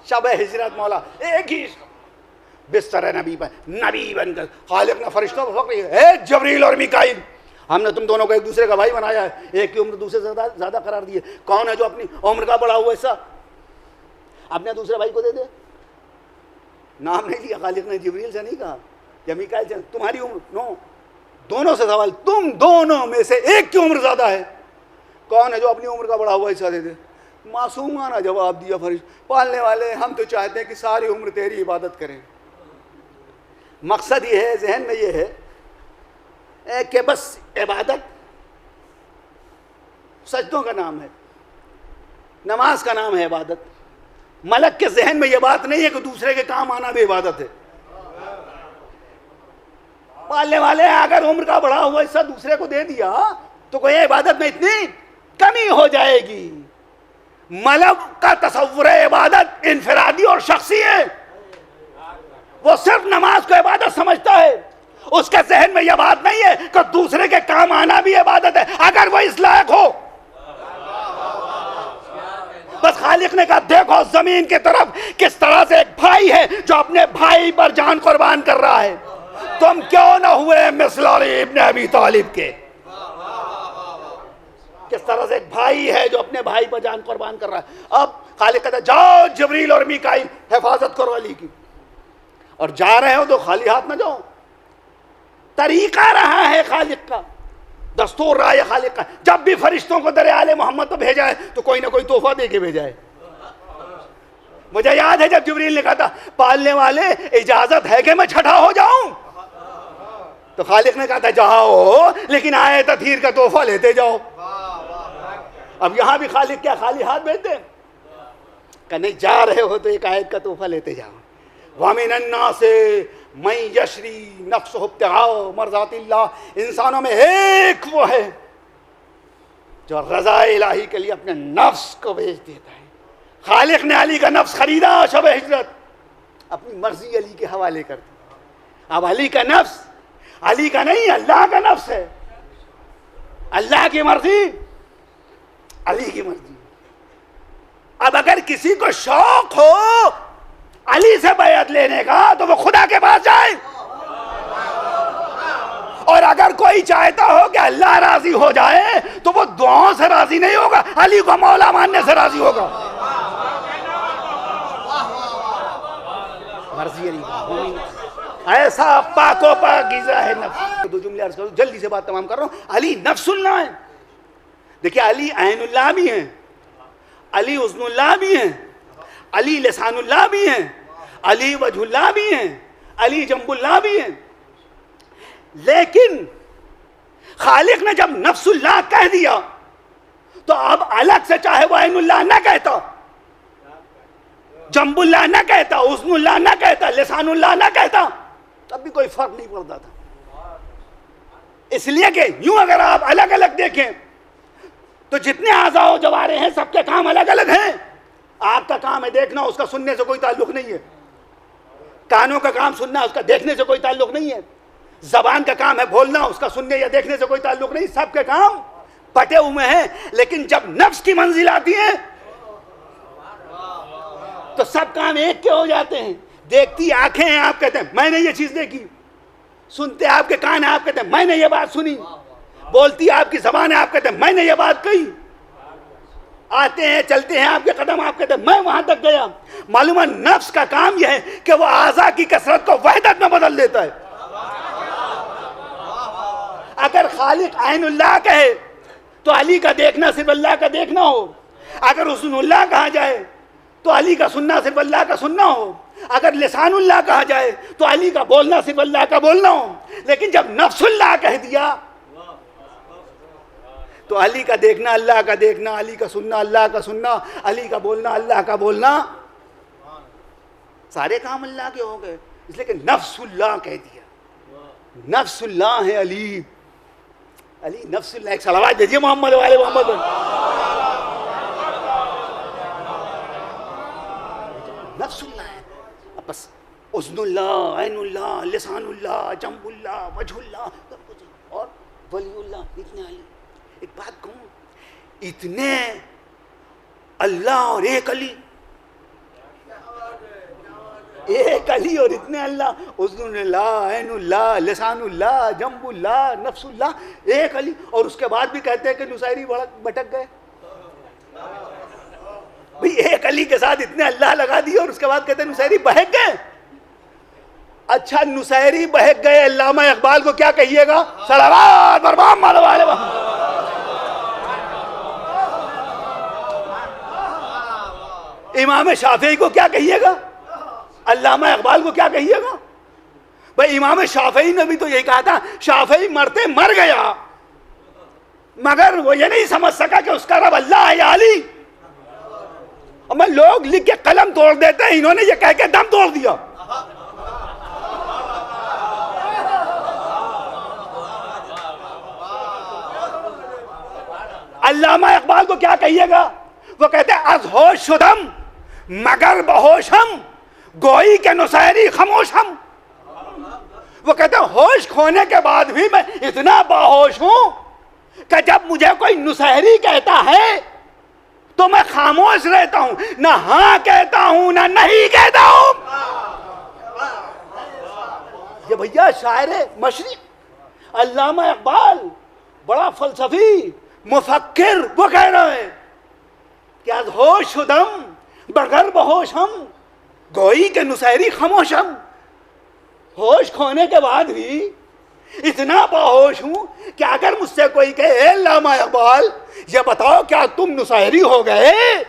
शब हिजरत मौला एक ही बिस्तर नबी पर नबी बनकर खालिक ने फरिश्तों को पकड़ी, जबरील और मिकाईल हमने तुम दोनों को एक दूसरे का भाई बनाया है, एक की उम्र दूसरे से ज्यादा करार दी है। कौन है जो अपनी उम्र का बड़ा हुआ हिस्सा अपने दूसरे भाई को दे दे? नाम नहीं लिया खालिक ने, जिब्रील से नहीं कहा या मिकाईल से। तुम्हारी उम्र नो, दोनों से सवाल, तुम दोनों में से एक की उम्र ज्यादा है, कौन है जो अपनी उम्र का बड़ा हुआ हिस्सा दे दे? मासूमाना जवाब दिया फरिश्ते, पालने वाले हम तो चाहते हैं कि सारी उम्र तेरी इबादत करें। मकसद ये है, जहन में ये है कि बस इबादत सजदों का नाम है, नमाज का नाम है इबादत। मलक के जहन में यह बात नहीं है कि दूसरे के काम आना भी इबादत है। पालने वाले अगर उम्र का बढ़ा हुआ हिस्सा दूसरे को दे दिया तो कोई इबादत में इतनी कमी हो जाएगी। मलक का तसव्वुर इबादत इनफरादी और शख्सी है। वो सिर्फ नमाज को इबादत समझता है, उसके जहन में यह बात नहीं है कि दूसरे के काम आना भी इबादत है, अगर वो इस लायक हो। बस खालिक ने कहा देखो जमीन की तरफ किस तरह से एक भाई है जो अपने भाई पर जान कुर्बान कर रहा है, तुम क्यों ना हुए मिस्ल अली इब्न अबी तालिब के। किस तरह से एक भाई है जो अपने भाई पर जान कुर्बान कर रहा है। अब खालिक कहता जाओ जिब्रील और मीकाईल हिफाजत करो अली की, और जा रहे हो तो खाली हाथ ना जाओ। तरीका रहा है खालिक का, दस्तूर रहा है खालिक का, जब भी फरिश्तों को दर आले मोहम्मद पर भेजा है तो कोई ना कोई तोहफा दे के भेजा है। मुझे याद है जब जिब्रील ने कहा था पालने वाले इजाजत है कि मैं छठा हो जाऊं, तो खालिक ने कहा था जाओ लेकिन आए तथीर का तोहफा लेते जाओ। अब यहां भी खालिक क्या खाली हाथ भेजते, नहीं जा रहे हो तो एक आयत का तोहफा लेते जाओ। वामिनन्ना से मैं यशरी नफ्स मरजातिल्लाह, इंसानों में एक वो है जो रजा इलाही के लिए अपने नफ्स को बेच देता है। खालिक ने अली का नफ्स खरीदा शब हिजरत, अपनी मर्जी अली के हवाले कर दी। अब अली का नफ्स अली का नहीं, अल्लाह का नफ्स है। अल्लाह की मर्जी, अली की मर्जी। अब अगर किसी को शौक हो अली से बैअत लेने का तो वो खुदा के पास जाए, और अगर कोई चाहता हो कि अल्लाह राजी हो जाए तो वो दुआओं से राजी नहीं होगा, अली को मौला मानने से राजी होगा। मर्जी अली की, ऐसा पाको पाकीज़ा है नफ्स। दो जुमले अर्ज करो, जल्दी से बात तमाम कर रहा हूं। अली नफ्सुल्लाह है। देखिए अली ऐनुल्लाह भी हैं, अली उज़्नुल्लाह भी हैं, अली लिसानुल्लाह भी हैं, अली वजहुल्लाह भी हैं, अली जंबुल्लाह भी हैं। लेकिन खालिक ने जब नफ्सुल्लाह कह दिया तो अब अलग से चाहे वो ऐनुल्लाह ना कहता, जंबुल्लाह ना कहता, उज़्नुल्लाह ना कहता, लिसानुल्लाह ना कहता, तब भी कोई फर्क नहीं पड़ता था। इसलिए कि यूं अगर आप अलग अलग देखें तो जितने आज़ाओ जवारे हैं सबके काम अलग अलग हैं। आपका काम है देखना, उसका सुनने से कोई ताल्लुक नहीं है। कानों का काम सुनना, उसका देखने से कोई ताल्लुक नहीं है। जबान का काम है बोलना, उसका सुनने या देखने से कोई ताल्लुक नहीं। सबके काम बटे हुए हैं, लेकिन जब नफ्स की मंजिल आती है तो सब काम एक के हो जाते हैं। देखती आंखें हैं, आप कहते हैं मैंने ये चीज देखी, सुनते आपके कान हैं, आप कहते हैं मैंने ये बात सुनी, बोलती आपकी जबान है, आप कहते हैं मैंने ये बात कही, आते हैं चलते हैं आपके कदम, आप कहते हैं मैं वहां तक गया। मालूम है नफ्स का काम यह है कि वो आज़ा की कसरत को वहदत में बदल देता है। अगर खालिक ऐनुल्लाह कहे तो अली का देखना सिर्फ अल्लाह का देखना हो, अगर उज़्नुल्लाह कहा जाए तो अली का सुनना सिर्फ अल्लाह का सुनना हो, अगर लिसानुल्लाह कहा जाए तो अली का बोलना सिर्फ अल्लाह का बोलना हो। लेकिन जब नफ्सुल्लाह कह दिया तो अली का देखना अल्लाह का देखना, अली का सुनना अल्लाह का सुनना, अली का बोलना अल्लाह का बोलना, सारे काम अल्लाह के हो गए। इसलिए कि नफ्सुल्लाह कह दिया, नफ्सुल्लाह है अली। अली नफ्सुल्लाह, एक सलावत दीजिए मोहम्मद वाले मोहम्मद। नफ्सुल्लाह है, अब बस उज़्नुल्लाह, ऐनुल्लाह, लिसानुल्लाह, जंबुल्लाह, वजहुल्लाह और वलीउल्लाह, इतने अली। एक बात कहूं, इतने अल्लाह और एक अली, एक अली और इतने अल्लाह, उज़्नुल्लाह, ऐनुल्लाह, लिसानुल्लाह, जंबुल्लाह, नफ्सुल्लाह, एक अली। और उसके बाद भी कहते हैं कि नुसैरी भटक गए। भाई एक अली के साथ इतने अल्लाह लगा दिए और उसके बाद कहते हैं नुसैरी बहक गए। अच्छा नुसैरी बहक गए, अल्लामा इकबाल को क्या कहिएगा? सलावत बरबाद मारो वाले। इमाम शाफी को क्या कहिएगा? अल्लामा इकबाल को क्या कहिएगा? भाई इमाम शाफी ने भी तो यही कहा था, शाफी मरते मर गया मगर वो ये नहीं समझ सका कि उसका रब अल्लाह है या अली। और लोग लिख के कलम तोड़ देते हैं, इन्होंने ये कह के दम तोड़ दिया। अल्लामा इकबाल को क्या कहिएगा? वो कहते हैं अज होश शुदम मगर बहोशम गोई के नुसैरी खामोश हम। वो कहते हैं होश खोने के बाद भी मैं इतना बाहोश हूं कि जब मुझे कोई नुसैरी कहता है तो मैं खामोश रहता हूं, ना हां कहता हूं ना नहीं कहता हूं। ये भैया शायर मशरिक अल्लामा इकबाल, बड़ा फलसफी मुफक्किर, वो कह रहे हैं कि आज होश शुदम बगैर बहोश हम, गोई के नुसैरी खामोश हम। होश खोने के बाद भी इतना बाहोश हूं कि अगर मुझसे कोई कहे अल्लामा इकबाल ये बताओ क्या तुम नुसैरी हो गए,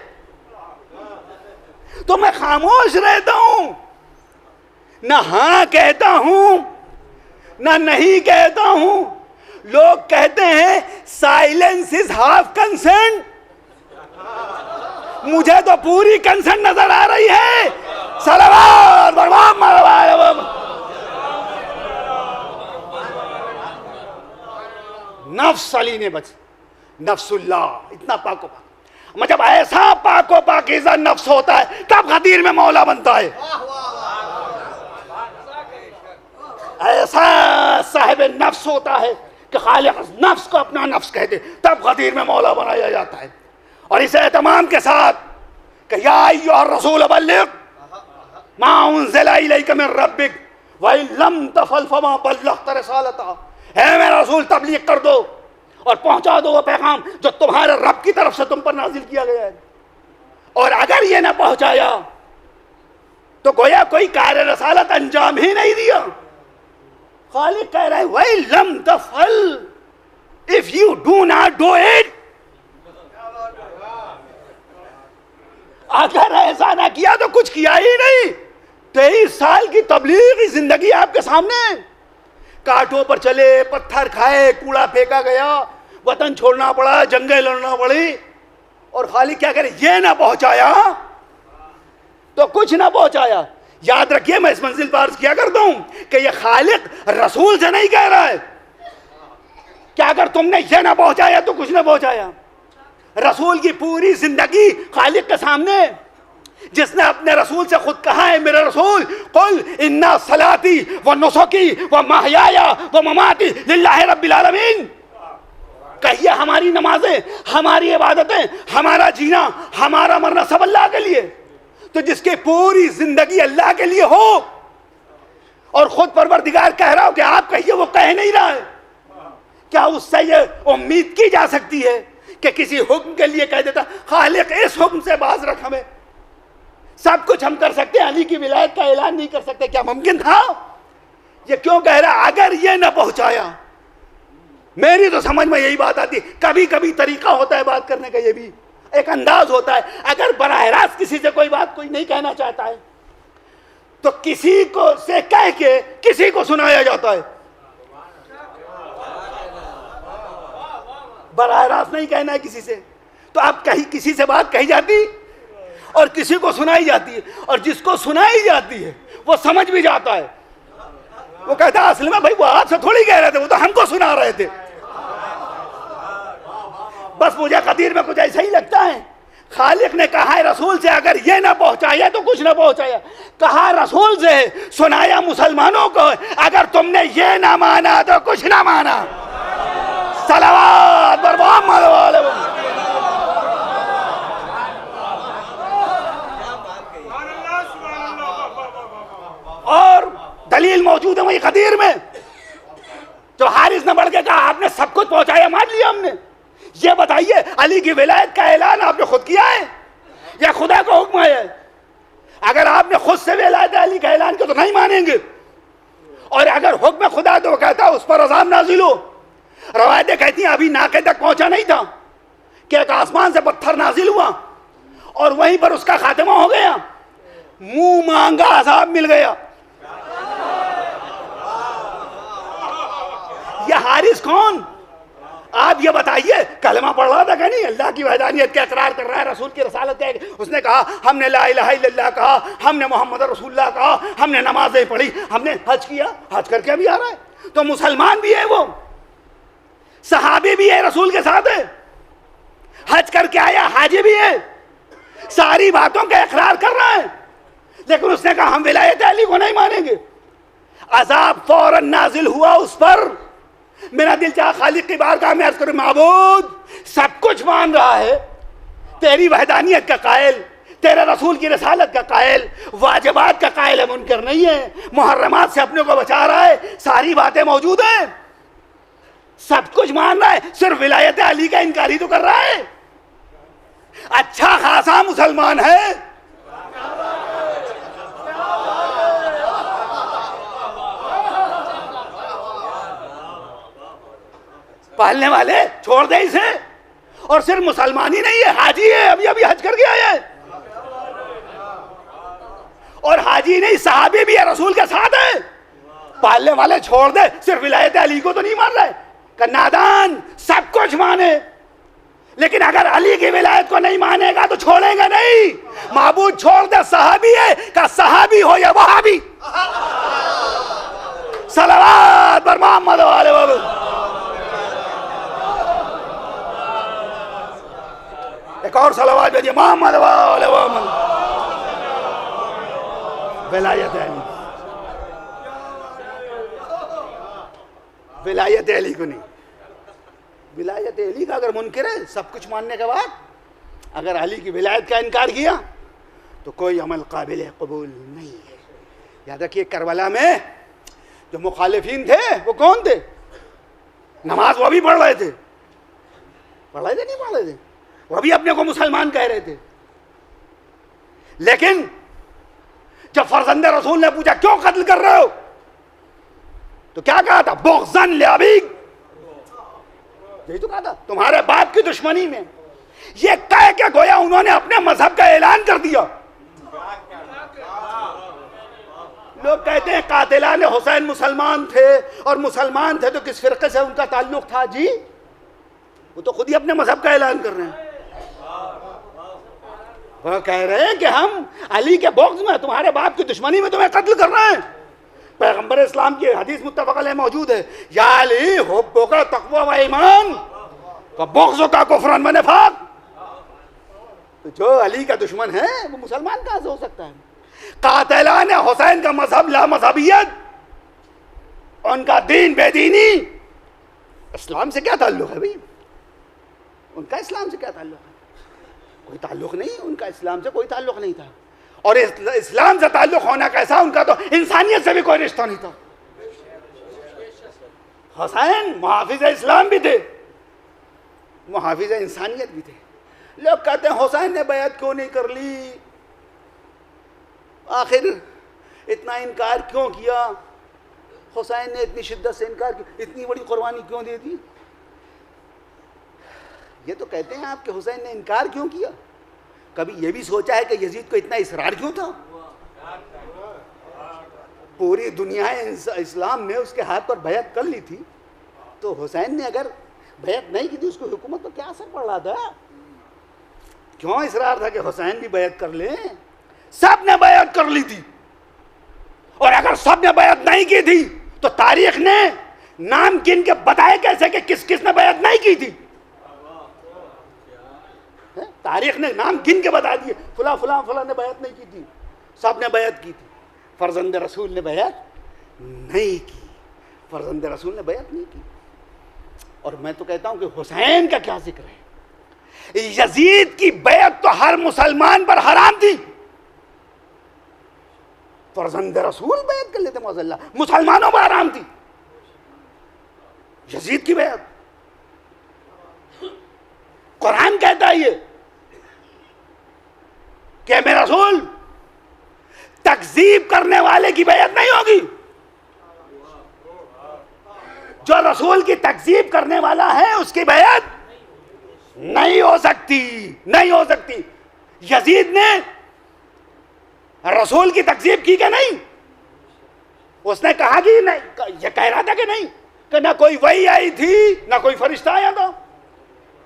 तो मैं खामोश रहता हूं, ना हां कहता हूं ना नहीं कहता हूं। लोग कहते हैं साइलेंस इज हाफ कंसेंट, मुझे तो पूरी कंसेंट नजर आ रही है। सलावत नफ्स अली ने बच, नफ्सुल्लाह इतना पाको पाक, मतलब ऐसा पाको पाकीज़ा नफ्स होता है तब गदीर में मौला बनता है। ऐसा साहिब नफ्स होता है कि खालिक नफ्स को अपना नफ्स कहते, तब गदीर में मौला बनाया जाता है। और इसे एहतमाम के साथ कि या अय्युहा रसूल बल्लिग मा उन्ज़िला इलैका मिन रब्बिक व इन लम तफ़अल फमा बल्लग़्त रिसालतह, है मेरा रसूल तबलीग कर दो और पहुंचा दो वो पैगाम जो तुम्हारे रब की तरफ से तुम पर नाजिल किया गया है। और अगर ये ना पहुंचाया तो गोया कोई कार्य रसालत अंजाम ही नहीं दिया। खालिक कह रहा है वही लम तफल, if you do not do it, अगर ऐसा ना किया तो कुछ किया ही नहीं। 23 साल की तबलीगी जिंदगी आपके सामने, कांटों पर चले, पत्थर खाए, कूड़ा फेंका गया, वतन छोड़ना पड़ा, जंगें लड़ना पड़ी, और खालिक क्या करे, ये ना पहुंचाया तो कुछ ना पहुंचाया। याद रखिए मैं इस मंजिल पर अर्ज किया करता हूं कि ये खालिक रसूल से नहीं कह रहा है कि अगर तुमने ये ना पहुंचाया तो कुछ ना पहुंचाया। रसूल की पूरी जिंदगी खालिक के सामने, जिसने अपने रसूल से खुद कहा है मेरे रसूल कुल इन्ना सलाती व नुसुकी व महयाया व ममाती लिल्लाहि रब्बिल आलमीन, कहिए हमारी नमाजें, हमारी इबादतें, हमारा जीना, हमारा मरना सब अल्लाह के लिए। तो जिसकी पूरी जिंदगी अल्लाह के लिए हो और खुद परवरदिगार कह रहा हो कि आप कहिए, वो कह नहीं रहा है, क्या उससे ये उम्मीद की जा सकती है कि किसी हुक्म के लिए कह देता खालिक इस हुक्म से बाज रख, हमें सब कुछ हम कर सकते हैं, अली की विलायत का ऐलान नहीं कर सकते, क्या मुमकिन था? ये क्यों कह रहा, अगर ये ना पहुंचाया। मेरी तो समझ में यही बात आती, कभी कभी तरीका होता है बात करने का, ये भी एक अंदाज होता है। अगर बराह रास्त किसी से कोई बात कोई नहीं कहना चाहता है तो किसी को से कह के किसी को सुनाया जाता है। बराह रास्त नहीं कहना है किसी से, तो आप कहीं किसी से बात कही जाती और किसी को सुनाई जाती है, और जिसको सुनाई जाती है वो समझ भी जाता है। वो कहता है असल में भाई वो आपसे थोड़ी कह रहे थे, वो तो हमको सुना रहे थे। बस मुझे कदीर में कुछ ऐसा ही लगता है। खालिक ने कहा है रसूल से अगर ये ना पहुंचाया तो कुछ ना पहुंचाया, कहा रसूल से, सुनाया मुसलमानों को, अगर तुमने ये ना माना तो कुछ ना माना। सलावत बर मोहम्मद वाले। और दलील मौजूद है वही कदीर में, जो हारिस ने बढ़ के कहा आपने सब कुछ पहुंचाया, मान लिया हमने। ये बताइए अली की विलायत का ऐलान आपने खुद किया है या खुदा का हुक्म है? अगर आपने खुद से विलायत अली का ऐलान किया तो नहीं मानेंगे, और अगर हुक्म खुदा तो कहता उस पर अज़ाब नाजिल हो। रवायतें कहती हैं अभी नाके तक पहुंचा नहीं था कि एक आसमान से पत्थर नाजिल हुआ और वहीं पर उसका खात्मा हो गया, मुंह मांगा अज़ाब मिल गया। यह हारिस कौन? आप ये बताइए, कलमा पढ़ रहा था क्या नहीं? अल्लाह की वहदानियत का इकरार कर रहा है, रसूल की रसालत का। उसने कहा हमने ला इलाहा इल्लल्लाह कहा, हमने मोहम्मद रसूलुल्लाह कहा, हमने नमाजें पढ़ी, हमने हज किया, हज करके भी आ रहा है। तो मुसलमान भी है, वो सहाबी भी है, रसूल के साथ है, हज करके आया, हाजी भी है, सारी बातों का इकरार कर रहा है। लेकिन उसने कहा हम विलायत अली को नहीं मानेंगे। अजाब फौरन नाजिल हुआ उस पर। मेरा दिल चाहा खालिक की बारगाह में अर्ज करूं, माबूद सब कुछ मान रहा है, तेरी वहदानियत का कायल, तेरे रसूल की रसालत का कायल, वाजिबात का कायल है, मुनकर नहीं है, मुहर्रमात से अपने को बचा रहा है, सारी बातें मौजूद हैं, सब कुछ मान रहा है, सिर्फ विलायत अली का इनकार ही तो कर रहा है। अच्छा खासा मुसलमान है, पालने वाले छोड़ दे इसे। और सिर्फ मुसलमान ही नहीं है, हाजी है, अभी अभी हज करके आया है, और हाजी नहीं सहाबी भी है, रसूल के साथ है। पालने वाले छोड़ दे, सिर्फ विलायत अली को तो नहीं मान रहा है। का नादान सब कुछ माने, लेकिन अगर अली की विलायत को नहीं मानेगा तो छोड़ेगा नहीं। माबूद छोड़ दे, सहाबी है, का सहाबी हो या वहाबी। सलावत पर मोहम्मद वाले बाबू। एक और सलावत भेजिए, मोहम्मद वाले मोहम्मद। विलायत अली, विलायत अली को नहीं। विलायत अली का अगर मुनकिर है सब कुछ मानने के बाद, अगर अली की विलायत का इनकार किया तो कोई अमल काबिल कबूल नहीं है। याद रखिए, करबला में जो मुखालिफिन थे वो कौन थे? नमाज वो भी पढ़ रहे थे, पढ़ रहे थे नहीं पढ़ रहे थे, वो भी अपने को मुसलमान कह रहे थे। लेकिन जब फरजंदे रसूल ने पूछा क्यों कत्ल कर रहे हो, तो क्या कहा था? बुग़्ज़न लिअबीक, यही तो कहा था, तुम्हारे बाप की दुश्मनी में। ये कह के गोया उन्होंने अपने मजहब का ऐलान कर दिया। लोग कहते हैं कातिलान हुसैन मुसलमान थे, और मुसलमान थे तो किस फिरके से उनका ताल्लुक था जी? वो तो खुद ही अपने मजहब का ऐलान कर रहे हैं। वो कह रहे हैं कि हम अली के बुग़्ज़ में, तुम्हारे बाप की दुश्मनी में तुम्हें कत्ल कर रहे हैं। पैगंबर इस्लाम की हदीस मुत्तफ़क़ अलैह मौजूद है, या अली हुब्बुका तक़वा व ईमान व बुग़्ज़ुका कुफ़्रन व निफ़ाक़। तो जो अली का दुश्मन है वो मुसलमान कहाँ से हो सकता है? कातिलान हुसैन का मजहब ला मजहबियत, उनका दीन बेदीनी, इस्लाम से क्या ताल्लुक है भाई? उनका इस्लाम से क्या ताल्लुक है? कोई ताल्लुक नहीं, उनका इस्लाम से कोई ताल्लुक नहीं था। और इस्लाम से ताल्लुक होना कैसा, उनका तो इंसानियत से भी कोई रिश्ता नहीं था। हुसैन मुहाफिज इस्लाम भी थे, मुहाफिज इंसानियत भी थे। लोग कहते हैं हुसैन ने बैत क्यों नहीं कर ली, आखिर इतना इनकार क्यों किया, हुसैन ने इतनी शिद्दत से इनकार किया, इतनी बड़ी कुर्बानी क्यों दे दी? ये तो कहते हैं आप कि हुसैन ने इनकार क्यों किया। कभी ये भी सोचा है कि यजीद को इतना इसरार क्यों था? पूरी दुनिया इस्लाम ने उसके हाथ पर बैत कर ली थी, तो हुसैन ने अगर बैत नहीं की थी उसको हुकूमत पर क्या असर पड़ रहा था? क्यों इसरार था कि हुसैन भी बैत कर ले? सब ने बैत कर ली थी, और अगर सब ने बैत नहीं की थी तो तारीख ने नाम गिन के बताए कैसे कि किस किस ने बैत नहीं की थी? तारीख ने नाम गिन के बता दिए, फला फला फला ने बैत नहीं की थी, सब ने बैत की थी। फरजंद रसूल ने बैत नहीं की, फरजंद रसूल ने बैत नहीं की। और मैं तो कहता हूं कि हुसैन का क्या जिक्र है, यजीद की बैत तो हर मुसलमान पर हराम थी, फरजंद रसूल बैत कर लेते मौजल्ला, मुसलमानों पर हराम थी यजीद की बैत। कुरान कहता है ये कि मेरा रसूल तकजीब करने वाले की बैत नहीं होगी। जो रसूल की तकजीब करने वाला है उसकी बैत नहीं हो सकती, नहीं हो सकती। यजीद ने रसूल की तकजीब की कि नहीं? उसने कहा कि नहीं, ये कह रहा था कि नहीं कि ना कोई वही आई थी ना कोई फरिश्ता आया था।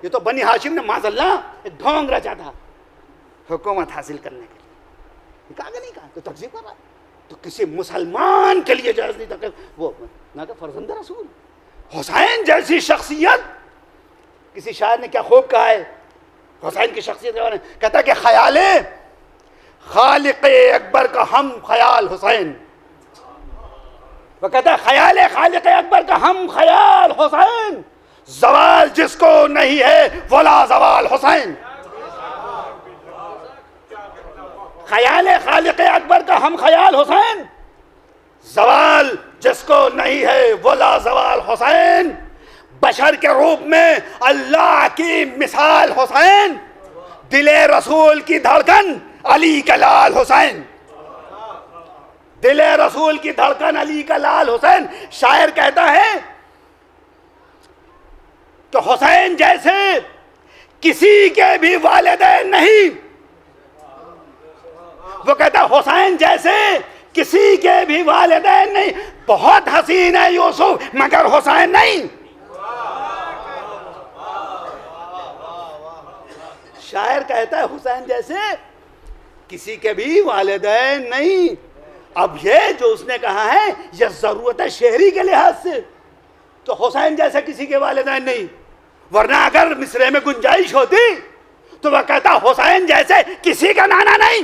ये तो बनी हाशिम ने माज़ल्ला एक ढोंग रचा था हुकूमत हासिल करने के लिए। कहा कि नहीं कहा? तो तकजीब कर रहा है, तो किसी मुसलमान के लिए जायज़ नहीं था कि वो ना कि फरजंद रसूल हुसैन जैसी शख्सियत। किसी शायर ने क्या खूब कहा है हुसैन की शख्सियत के बारे में, कहता कि ख्याले खालिक़े अकबर का हम ख्याल हुसैन। वो कहता है ख्याल खालिक़े अकबर का हम ख्याल हुसैन, जवाल जिसको नहीं है वो ला जवाल हुसैन। ख्याल खालिक़े अकबर का हम ख्याल हुसैन, जवाल जिसको नहीं है वो ला जवाल हुसैन। बशर के रूप में अल्लाह की मिसाल हुसैन, दिले रसूल की धड़कन अली का लाल हुसैन। दिले रसूल की धड़कन अली का लाल हुसैन। शायर कहता है कि हुसैन जैसे किसी के भी वालिदैन नहीं। वो कहता हुसैन जैसे किसी के भी वालिदैन नहीं। बहुत हसीन है यूसुफ मगर हुसैन नहीं। शायर कहता है हुसैन जैसे किसी के भी वालिदैन नहीं। अब ये जो उसने कहा है यह जरूरत है शेरी के लिहाज से, तो हुसैन जैसा किसी के वालिदैन नहीं, वरना अगर मिसरे में गुंजाइश होती तो वह कहता हुसैन जैसे किसी का नाना नहीं।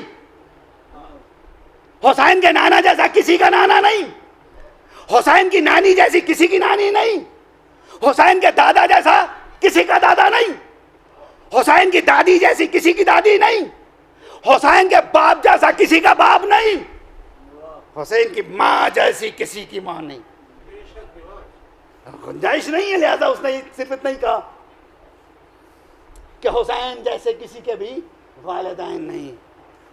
हुसैन के नाना जैसा किसी का नाना नहीं, हुसैन की नानी जैसी किसी की नानी नहीं, हुसैन के दादा जैसा किसी का दादा नहीं, हुसैन की दादी जैसी किसी की दादी नहीं, हुसैन के बाप जैसा किसी का बाप नहीं, हुसैन की माँ जैसी किसी की माँ नहीं। गुंजाइश नहीं है, लिहाजा उसने सिर्फ इतना ही कहा कि हुसैन जैसे किसी के भी वालिदैन नहीं।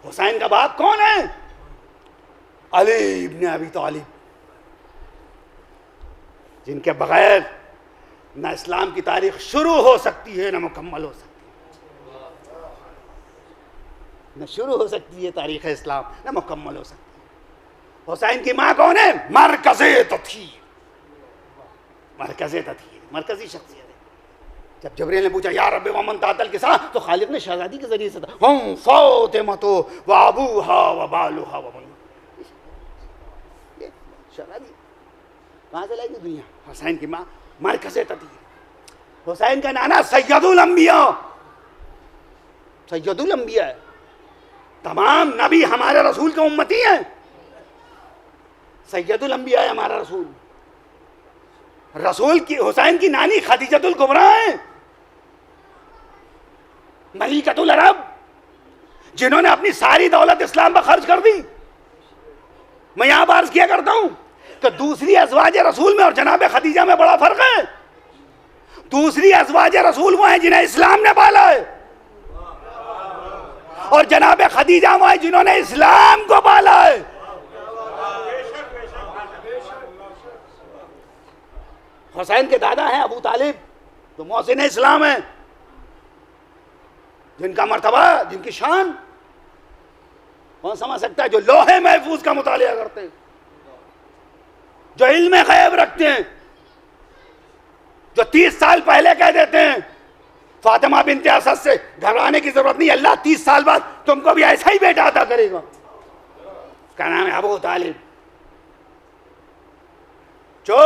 हुसैन का बाप कौन है? अली इब्न अबी तालिब, जिनके बगैर न इस्लाम की तारीख शुरू हो सकती है न मुकम्मल हो सकती है। न शुरू हो सकती है तारीख इस्लाम, न मुकम्मल हो सकती है। हुसैन की माँ कौन है? मरकज़े तथीर, मरकज़े तथीर, मरकजी शख्सियत है। जब जबरील ने पूछा या रब्बी व मन तातल के साथ, तो खालिक ने शहजादी के जरिए से था हम फातिमतो व अबूहा व बालुहा व बनु। शहजादी कहाँ से लाएगी दुनिया? हुसैन की माँ मरकज़े तथीर। हुसैन का नाना सैयदुल अंबिया, सैयदुल अंबिया है। तमाम नबी हमारे रसूल के उम्मती हैं। सैयदुल अंबिया है हमारा रसूल। रसूल की हुसैन की नानी खदीजतुल कुबरा है, मलिकतुल अरब, जिन्होंने अपनी सारी दौलत इस्लाम पर खर्च कर दी। मैं यहां बात किया करता हूं कि दूसरी अज़वाज रसूल में और जनाब खदीजा में बड़ा फर्क है। दूसरी अज़वाज रसूल वो हैं जिन्हें इस्लाम ने पाला है, और जनाब खदीजा वो हैं जिन्होंने इस्लाम को पाला है। हुसैन के दादा हैं अबू तालिब, तो मोहसिन इस्लाम है, जिनका मर्तबा, जिनकी शान कौन समझ सकता है? जो लोहे महफूज का मुतालिया करते हैं, जो इल्म गैब रखते हैं, जो 30 साल पहले कह देते हैं फातिमा बिन्ते असद से घबराने की जरूरत नहीं, अल्लाह 30 साल बाद तुमको भी ऐसा ही बेटा अता करेगा। क्या नाम है? अबू तालिब। जो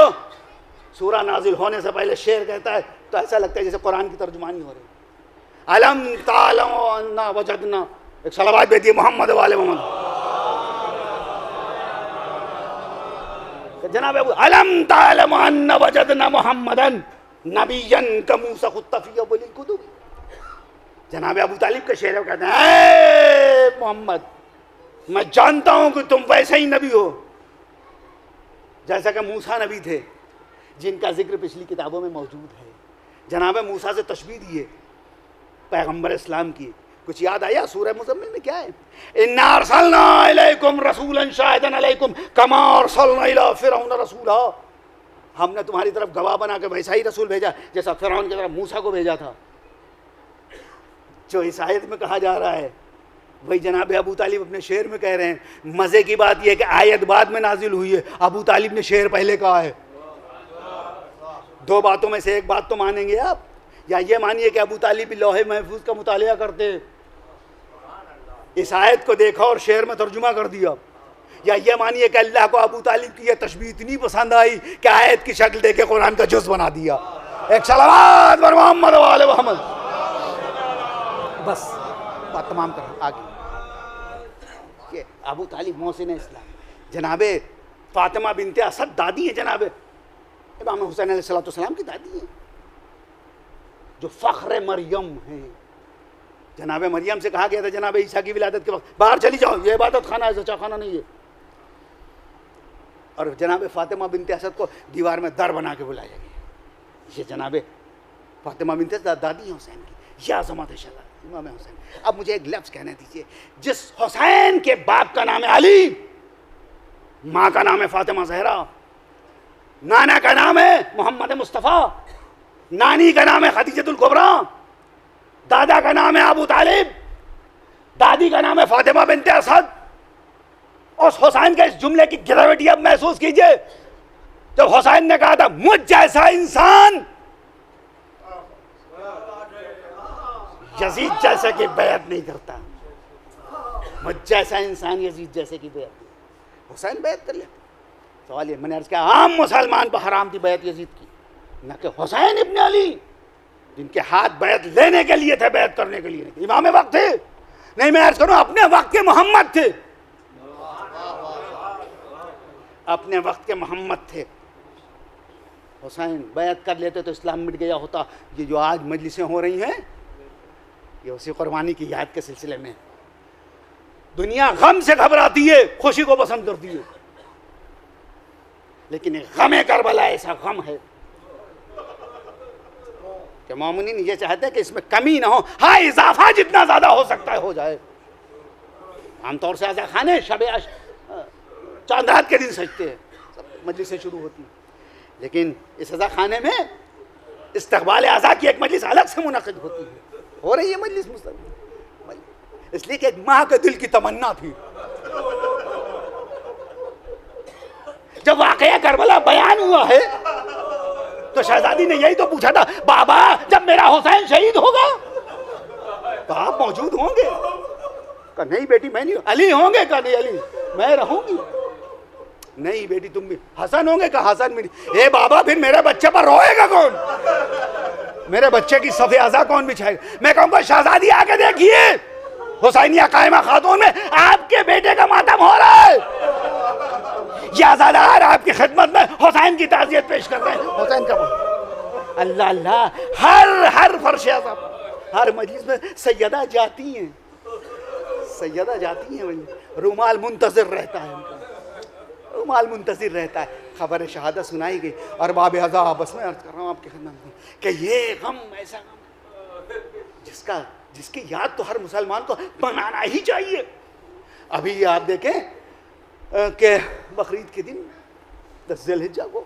सूरा नाजिल होने से पहले शेर कहता है तो ऐसा लगता है जैसे कुरान की तर्जुमानी हो रही है। अलम तालम अन्ना वजदना, एक सलावत भेजिए मोहम्मद वाले मोहम्मद। जनाब अलम तालम अन्ना वजदना मोहम्मदन नबियन का मूसा खुत्तफिया बिल कुतुब। जनाब अबू तालिब का शेर कहते हैं मोहम्मद, मैं जानता हूं कि तुम वैसे ही नबी हो जैसा कि मूसा नबी थे, जिनका जिक्र पिछली किताबों में मौजूद है। जनाब मूसा से तशबीह दी है पैगंबर इस्लाम की। कुछ याद आया? सूरह मुज़म्मिल में क्या है? इन्ना अरसलना इलैकुम रसूलन शाहिदन अलैकुम कमा अरसलना इला फिरौन रसूला। हमने तुम्हारी तरफ गवाह बना के वैसा ही रसूल भेजा जैसा फिरौन की तरफ मूसा को भेजा था। जो इस आयत में कहा जा रहा है वही जनाब अबू तालिब अपने शेर में कह रहे हैं। मज़े की बात यह है कि आयत बाद में नाजिल हुई है, अबू तालिब ने शेर पहले कहा है। दो बातों में से एक बात तो मानेंगे आप, या ये मानिए कि अबू तालिब लोहे महफूज का मुतालिया करते, इस आयत को देखा और शेर में तर्जुमा कर दिया, या ये मानिए कि अल्लाह को अबू तालिब की यह तशबीह इतनी पसंद आई कि आयत की शक्ल देके कुरान का जुज़ बना दिया। एक सलावत बर मोहम्मद वाले मोहम्मद। बस बात तमाम कर आगे। कि अबू तालिब मोहसिन इस्लाम, जनाबे फातिमा बिनते असद दादी है, जनाबे इमाम हुसैन अलैहिस्सलाम की दादी है, जो फ़ख्र मरियम है। जनाबे मरियम से कहा गया था जनाबे ईसा की विलादत के वक्त, बाहर चली जाओ, ये इबादत खाना है, सच्चा खाना नहीं है। और जनाबे फातिमा बिनते असद को दीवार में दर बना के बुलाया गया। ये जनाबे फातिमा बिनते दादी है हुसैन की, या अज़मत है इमाम हुसैन। अब मुझे एक लफ्ज़ कहने दीजिए, जिस हुसैन के बाप का नाम है अली, माँ का नाम है फातिमा ज़हरा, नाना का नाम है मोहम्मद मुस्तफ़ा, नानी का नाम है खदीजतुल कुबरा, दादा का नाम है अबू तालिब, दादी का नाम है फातिमा बिनते असद। उस हुसैन के इस जुमले की ग्रेविटी अब महसूस कीजिए। जब हुसैन ने कहा था मुझ जैसा इंसान यजीद जैसे की बैत नहीं करता, मुझ जैसा इंसान यजीद जैसे की बैत नहीं, हुसैन बैत कर लेते। सवाल ये मैंने अर्ज किया, आम मुसलमान पर हराम थी बैत यजीद की, न कि हुसैन इब्न अली जिनके हाथ बैत लेने के लिए थे, बैत करने के लिए नहीं। इमाम वक्त थे, नहीं मैं अर्ज करूं अपने वक्त के मोहम्मद थे, अपने वक्त के मोहम्मद थे। हुसैन बैत कर लेते तो इस्लाम मिट गया होता। ये जो आज मजलिसें हो रही हैं, ये उसी कुर्बानी की याद के सिलसिले में। दुनिया गम से घबराती है, खुशी को पसंद करती है, लेकिन गम करबला ऐसा गम है कि मोमिनीन ये चाहते हैं कि इसमें कमी ना हो, हाँ इजाफा जितना ज्यादा हो सकता है हो जाए। आमतौर से अज़ा खाने शबे चांद रात के दिन सजते हैं, मजलिस से शुरू होती है, लेकिन इस अज़ा खाने में इस्तक़बाल अज़ा की एक मजलिस अलग से मुनक़िद होती है, हो रही है मजलिस मुस्तक़बिल, इसलिए कि एक माँ के दिल की तमन्ना थी। जब वाक़या करबला बयान हुआ है तो शहजादी ने यही तो पूछा था, बाबा जब मेरा हुसैन शहीद होगा तो आप मौजूद होंगे? कहा नहीं बेटी मैं नहीं। अली होंगे? कहा नहीं अली मैं रहूंगी। नहीं बेटी तुम भी। हसन होंगे? कहा हसन भी नहीं। ए बाबा फिर मेरे बच्चे पर रोएगा कौन? मेरे बच्चे की सफ़े अज़ा कौन बिछाएगा? मैं कहूँगा शहजादी आके देखिए, हुसैनिया कायमा खातून में आपके बेटे का मातम हो रहा है, ये आज़ादार आपकी खिदमत में हुसैन की ताज़ियत पेश कर रहे हैं। हुसैन का अल्लाह अल्लाह, हर फर्श आज़म, हर मजलिस में सैयदा जाती हैं, सैयदा जाती हैं, रुमाल मुंतज़िर रहता है उनका, रुमाल मुंतज़िर रहता है। खबर शहादत सुनाई गई और बाब अज़ा बस मैं अर्ज़ कर रहा हूँ आपकी खिदमत में कि ये गम ऐसा गम जिसकी याद तो हर मुसलमान को मनाना ही चाहिए। अभी आप देखें कि बकरीद के दिन 10 ज़िलहिज्जा को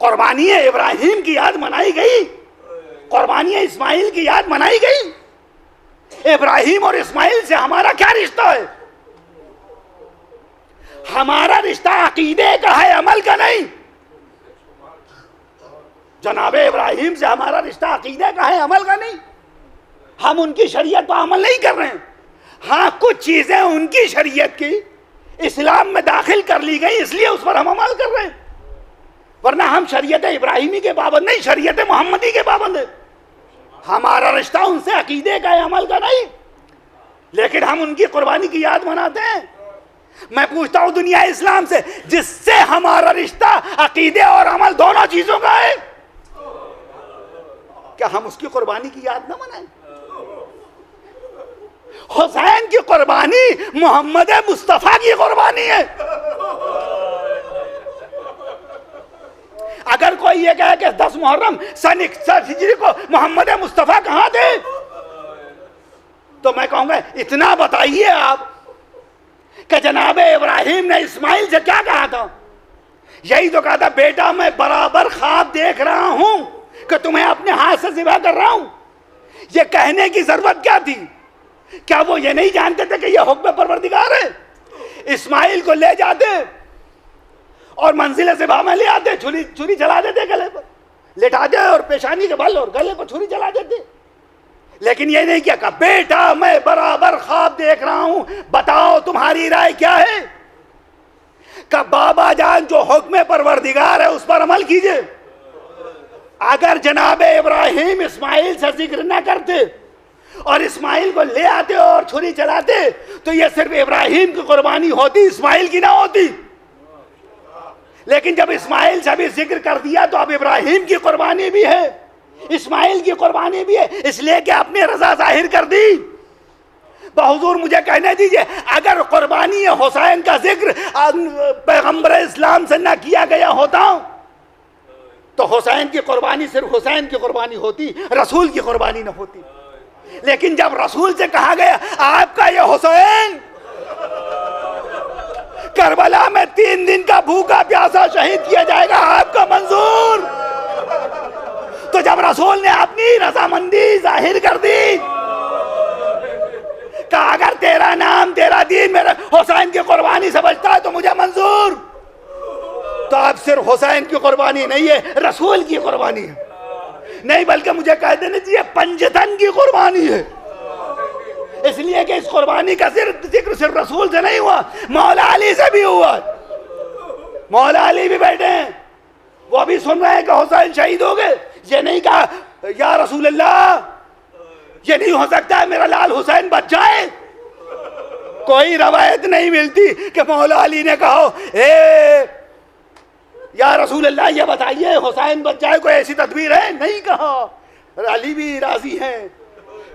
कुर्बानी इब्राहिम की याद मनाई गई, कुर्बानी इस्माइल की याद मनाई गई। इब्राहिम और इस्माइल से हमारा क्या रिश्ता है? हमारा रिश्ता अकीदे का है, अमल का नहीं। जनाबे इब्राहिम से हमारा रिश्ता अकीदे का है, अमल का नहीं। हम उनकी शरीयत पर अमल नहीं कर रहे हैं। हाँ कुछ चीजें उनकी शरीयत की इस्लाम में दाखिल कर ली गई, इसलिए उस पर हम अमल कर रहे हैं, वरना हम शरीयत इब्राहिमी के पाबंद नहीं, शरीयत मोहम्मदी के पाबंद है। हमारा रिश्ता उनसे अकीदे का है, अमल का नहीं। लेकिन हम उनकी कुर्बानी की याद मनाते हैं। मैं पूछता हूं दुनिया इस्लाम से, जिससे हमारा रिश्ता अकीदे और अमल दोनों चीजों का है, क्या हम उसकी कुर्बानी की याद ना मनाएं? हुसैन की कुर्बानी मोहम्मद मुस्तफा की कुर्बानी है। अगर कोई ये कहे कि 10 मुहर्रम सन 61 हिजरी को मोहम्मद मुस्तफा कहां थे, तो मैं कहूंगा इतना बताइए आप कि जनाबे इब्राहिम ने इस्माइल से क्या कहा था? यही तो कहा था, बेटा मैं बराबर ख्वाब देख रहा हूं कि तुम्हें अपने हाथ से ज़िबा कर रहा हूं। ये कहने की जरूरत क्या थी? क्या वो ये नहीं जानते थे कि ये हुक्म परवरदिगार है? इस्माइल को ले जाते और मंजिल से में ले आते, छुरी चला देते, गले पर लेटाते और पेशानी के बल और गले को छुरी चला देते। लेकिन ये नहीं किया, कहा बेटा मैं बराबर ख्वाब देख रहा हूं, बताओ तुम्हारी राय क्या है? कहा बाबा जान जो हुक्म परवरदिगार है उस पर अमल कीजिए। अगर जनाबे इब्राहिम इस्माइल से जिक्र न करते और इस्माइल को ले आते और छुरी चलाते तो ये सिर्फ इब्राहिम की कुर्बानी होती, इस्माइल की ना होती। लेकिन जब इस्माइल से भी जिक्र कर दिया तो अब इब्राहिम की कुर्बानी भी है, इस्माइल की कुर्बानी भी है, इसलिए कि अपनी रजा जाहिर कर दी। बहुजूर मुझे कहने दीजिए, अगर कुर्बानी हुसैन का जिक्र पैगंबर इस्लाम से ना किया गया होता तो हुसैन की कुर्बानी सिर्फ हुसैन की कुर्बानी होती, रसूल की कुर्बानी न होती। लेकिन जब रसूल से कहा गया आपका ये हुसैन करबला में 3 दिन का भूखा प्यासा शहीद किया जाएगा, आपका मंजूर। तो जब रसूल ने अपनी रजामंदी जाहिर कर दी, कहा अगर तेरा नाम तेरा दीन मेरे हुसैन की कुर्बानी से बचता है तो मुझे मंजूर। तो अब सिर्फ हुसैन की कुर्बानी नहीं है, रसूल की कुर्बानी है, नहीं बल्कि मुझे कह देना चाहिए पंजतन की कुर्बानी है। इसलिए कि इस कुर्बानी का जिक्र सिर्फ रसूल से नहीं हुआ, मौला अली से भी हुआ। मौला अली भी बैठे हैं, वो भी सुन रहे हैं कि हुसैन शहीद हो गए। ये नहीं कहा या रसूल अल्लाह ये नहीं हो सकता है मेरा लाल हुसैन बच जाए। कोई रवायत नहीं मिलती कि मौला अली ने कहा ए या रसूल अल्लाह ये बताइए हुसैन बच जाए, कोई ऐसी तदबीर है? नहीं कहा। अली भी राजी हैं।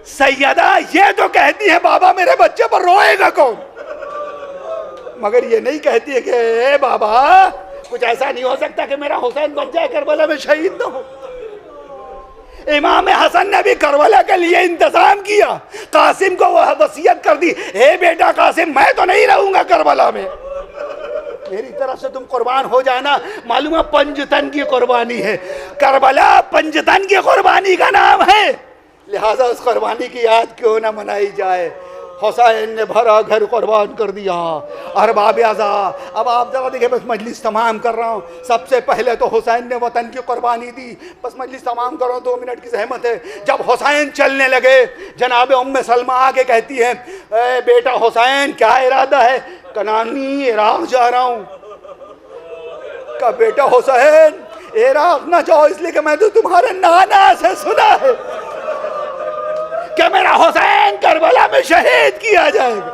सैयदा ये तो कहती है बाबा मेरे बच्चे पर रोएगा कौन, मगर ये नहीं कहती है कि ए बाबा कुछ ऐसा नहीं हो सकता कि मेरा हुसैन बच जाए, करबला में शहीद न हो। इमाम हसन ने भी करबला के लिए इंतजाम किया, कासिम को वह वसीयत कर दी, हे बेटा कासिम मैं तो नहीं रहूंगा करबला में, मेरी तरफ से तुम कुर्बान हो जाना। मालूम है पंजतन की कुर्बानी है, करबला पंजतन की कुर्बानी का नाम है, लिहाजा उस कुर्बानी की याद क्यों ना मनाई जाए। हुसैन ने भरा घर कुर्बान कर दिया। अरबाब आज़ा, अब आप जरा देखिए, बस मजलिस तमाम कर रहा हूँ। सबसे पहले तो हुसैन ने वतन की कुर्बानी दी, बस मजलिस तमाम कर रहा हूँ, 2 मिनट की सहमत है। जब हुसैन चलने लगे, जनाब उम्मे सलमा आके कहती है बेटा हुसैन क्या इरादा है? कनानी इराक जा रहा हूँ। का बेटा हुसैन इराक ना जाओ, इसलिए कि मैं तो तुम्हारे नाना से सुना है कि मेरा हुसैन करबला में शहीद किया जाएगा।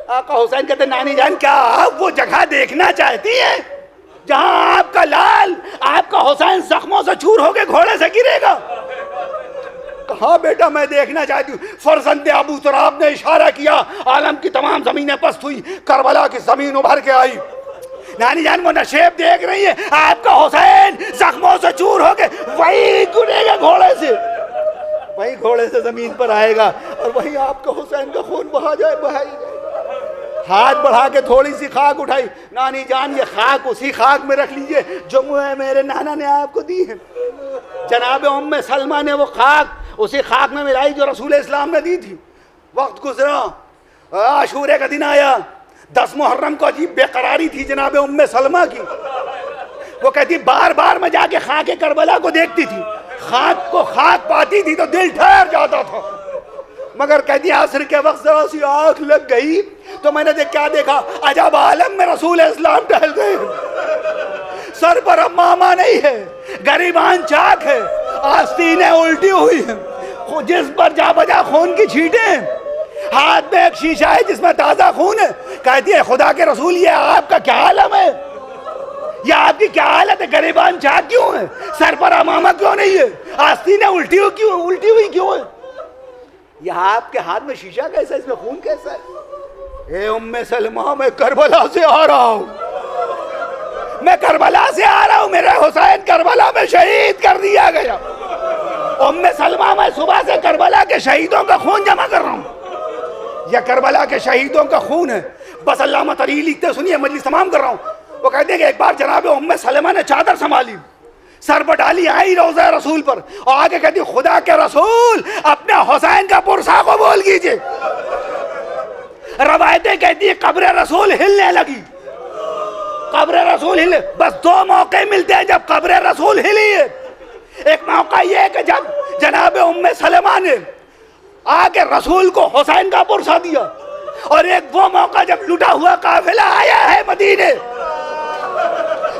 आका हुसैन कहते नानी जान क्या आप वो जगह देखना चाहती हैं जहां आपका लाल आपका हुसैन जख्मों से चूर होकर घोड़े से गिरेगा? कहा बेटा मैं देखना चाहती हूँ। फरजंदे अबू तुराब ने इशारा किया, आलम की तमाम जमीनें पस्त हुई, करबला की जमीन उभर के आई। नानी जान वो नशेब देख रही है, आपका हुसैन जख्मों से चूर होके वही गिरेगा घोड़े से, वही घोड़े से जमीन पर आएगा और वही आपका हुसैन का खून बहाई जाए। हाथ बढ़ा के थोड़ी सी खाक उठाई, नानी जान ये खाक उसी खाक में रख लीजिए जो मेरे नाना ने आपको दी है। जनाब उम्मे सलमा ने वो खाक उसी खाक में मिलाई जो रसूल इस्लाम ने दी थी। वक्त गुजरा, आशूरे का दिन आया, 10 मुहर्रम को अजीब बेकरारी थी जनाब उम्मे सलमा की। वो कहती बार बार मैं जाके खाके करबला को देखती थी, खाक को खाक पाती थी तो दिल ठहर जाता था, मगर कहती असर के वक्त जरा सी आंख लग गई तो मैंने क्या देखा, अजब आलम में रसूल इस्लाम टहल गए। सर पर अम्मामा नहीं है, गरीबान चाक है, आस्तीनें उल्टी हुई है, जिस पर जा बजा खून की छींटें, हाथ में एक शीशा है जिसमें ताजा खून है। कहती है खुदा के रसूल ये आपका क्या आलम है, ये आपकी क्या हालत है, गरीबान चाक क्यों है, सर पर अमामा क्यों नहीं है, आस्तीनें उल्टी हुई क्यों है, यह आपके हाथ में शीशा कैसा है, इसमें खून कैसा है? ए उम्मे सलमा मैं करबला से आ रहा हूँ, मैं करबला से आ रहा हूँ, मेरा हुसैन करबला में शहीद कर दिया गया। उम्मे सलमा मैं सुबह से करबला के शहीदों का खून जमा कर रहा हूँ, यह करबला के शहीदों का खून है। बस अल्लामा तरी लिखते सुनिए, मजलिस तमाम कर रहा हूँ। वो कहते हैं कि एक बार जनाब उम्मे सलमा ने चादर संभाली, सर पर डाली, आई रोज़ा रसूल पर और आगे कहती खुदा के रसूल अपने हुसैन का पुरसा को बोल कीजिए। रवायतें कहती है कब्र रसूल हिलने लगी, कब्र रसूल हिले। बस 2 मौके मिलते हैं जब कब्र रसूल हिली है। एक मौका यह है कि जब जनाब उम्मे सलमा ने आके रसूल को हुसैन का पुरसा दिया, और एक वो मौका जब लुटा हुआ काफिला आया है मदीने,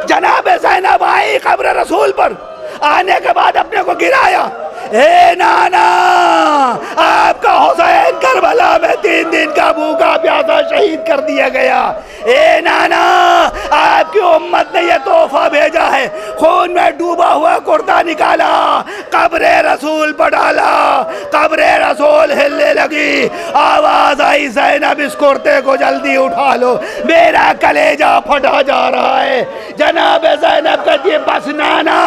जनाब ज़ैनब आई कब्र रसूल पर, आने के बाद अपने को गिराया, हे नाना आपका हुसैन करबला में 3 दिन का भूखा प्यासा शहीद कर दिया गया। हे नाना आपकी उम्मत ने यह तोहफा भेजा है, खून में डूबा हुआ कुर्ता निकाला, कब्र रसूल पर डाला, कब्र रसूल हिलने लगी, आवाज आई ज़ैनब इस कुर्ते को जल्दी उठा लो, मेरा कलेजा फटा जा रहा है। जनाब ज़ैनब कहती है बस नाना,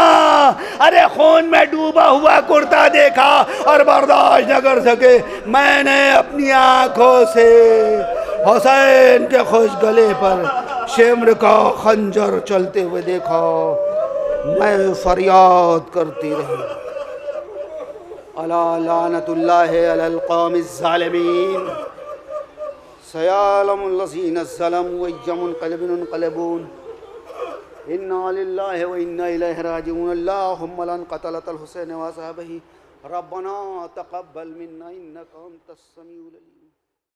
अरे खून में डूबा हुआ कुर्ता देखा और बर्दाश्त न कर सके, मैंने अपनी आंखों से हुसैन के खुश गले पर शिम्र का खंजर चलते हुए देखा, मैं फरियाद करती रही, अला लानतुल्लाहि अलल कौमिज़ ज़ालिमीन, सयालमुल लज़ीना ज़लमू वयमुनक़लिबून, इन्ना लिल्लाहि व इन्ना इलैहि राजिऊन, अल्लाहुम्मा लन क़तलतल हुसैन व असहाबही, रब्बना तक़ब्बल मिन्ना इन्नका अंतस समीउल अलीम।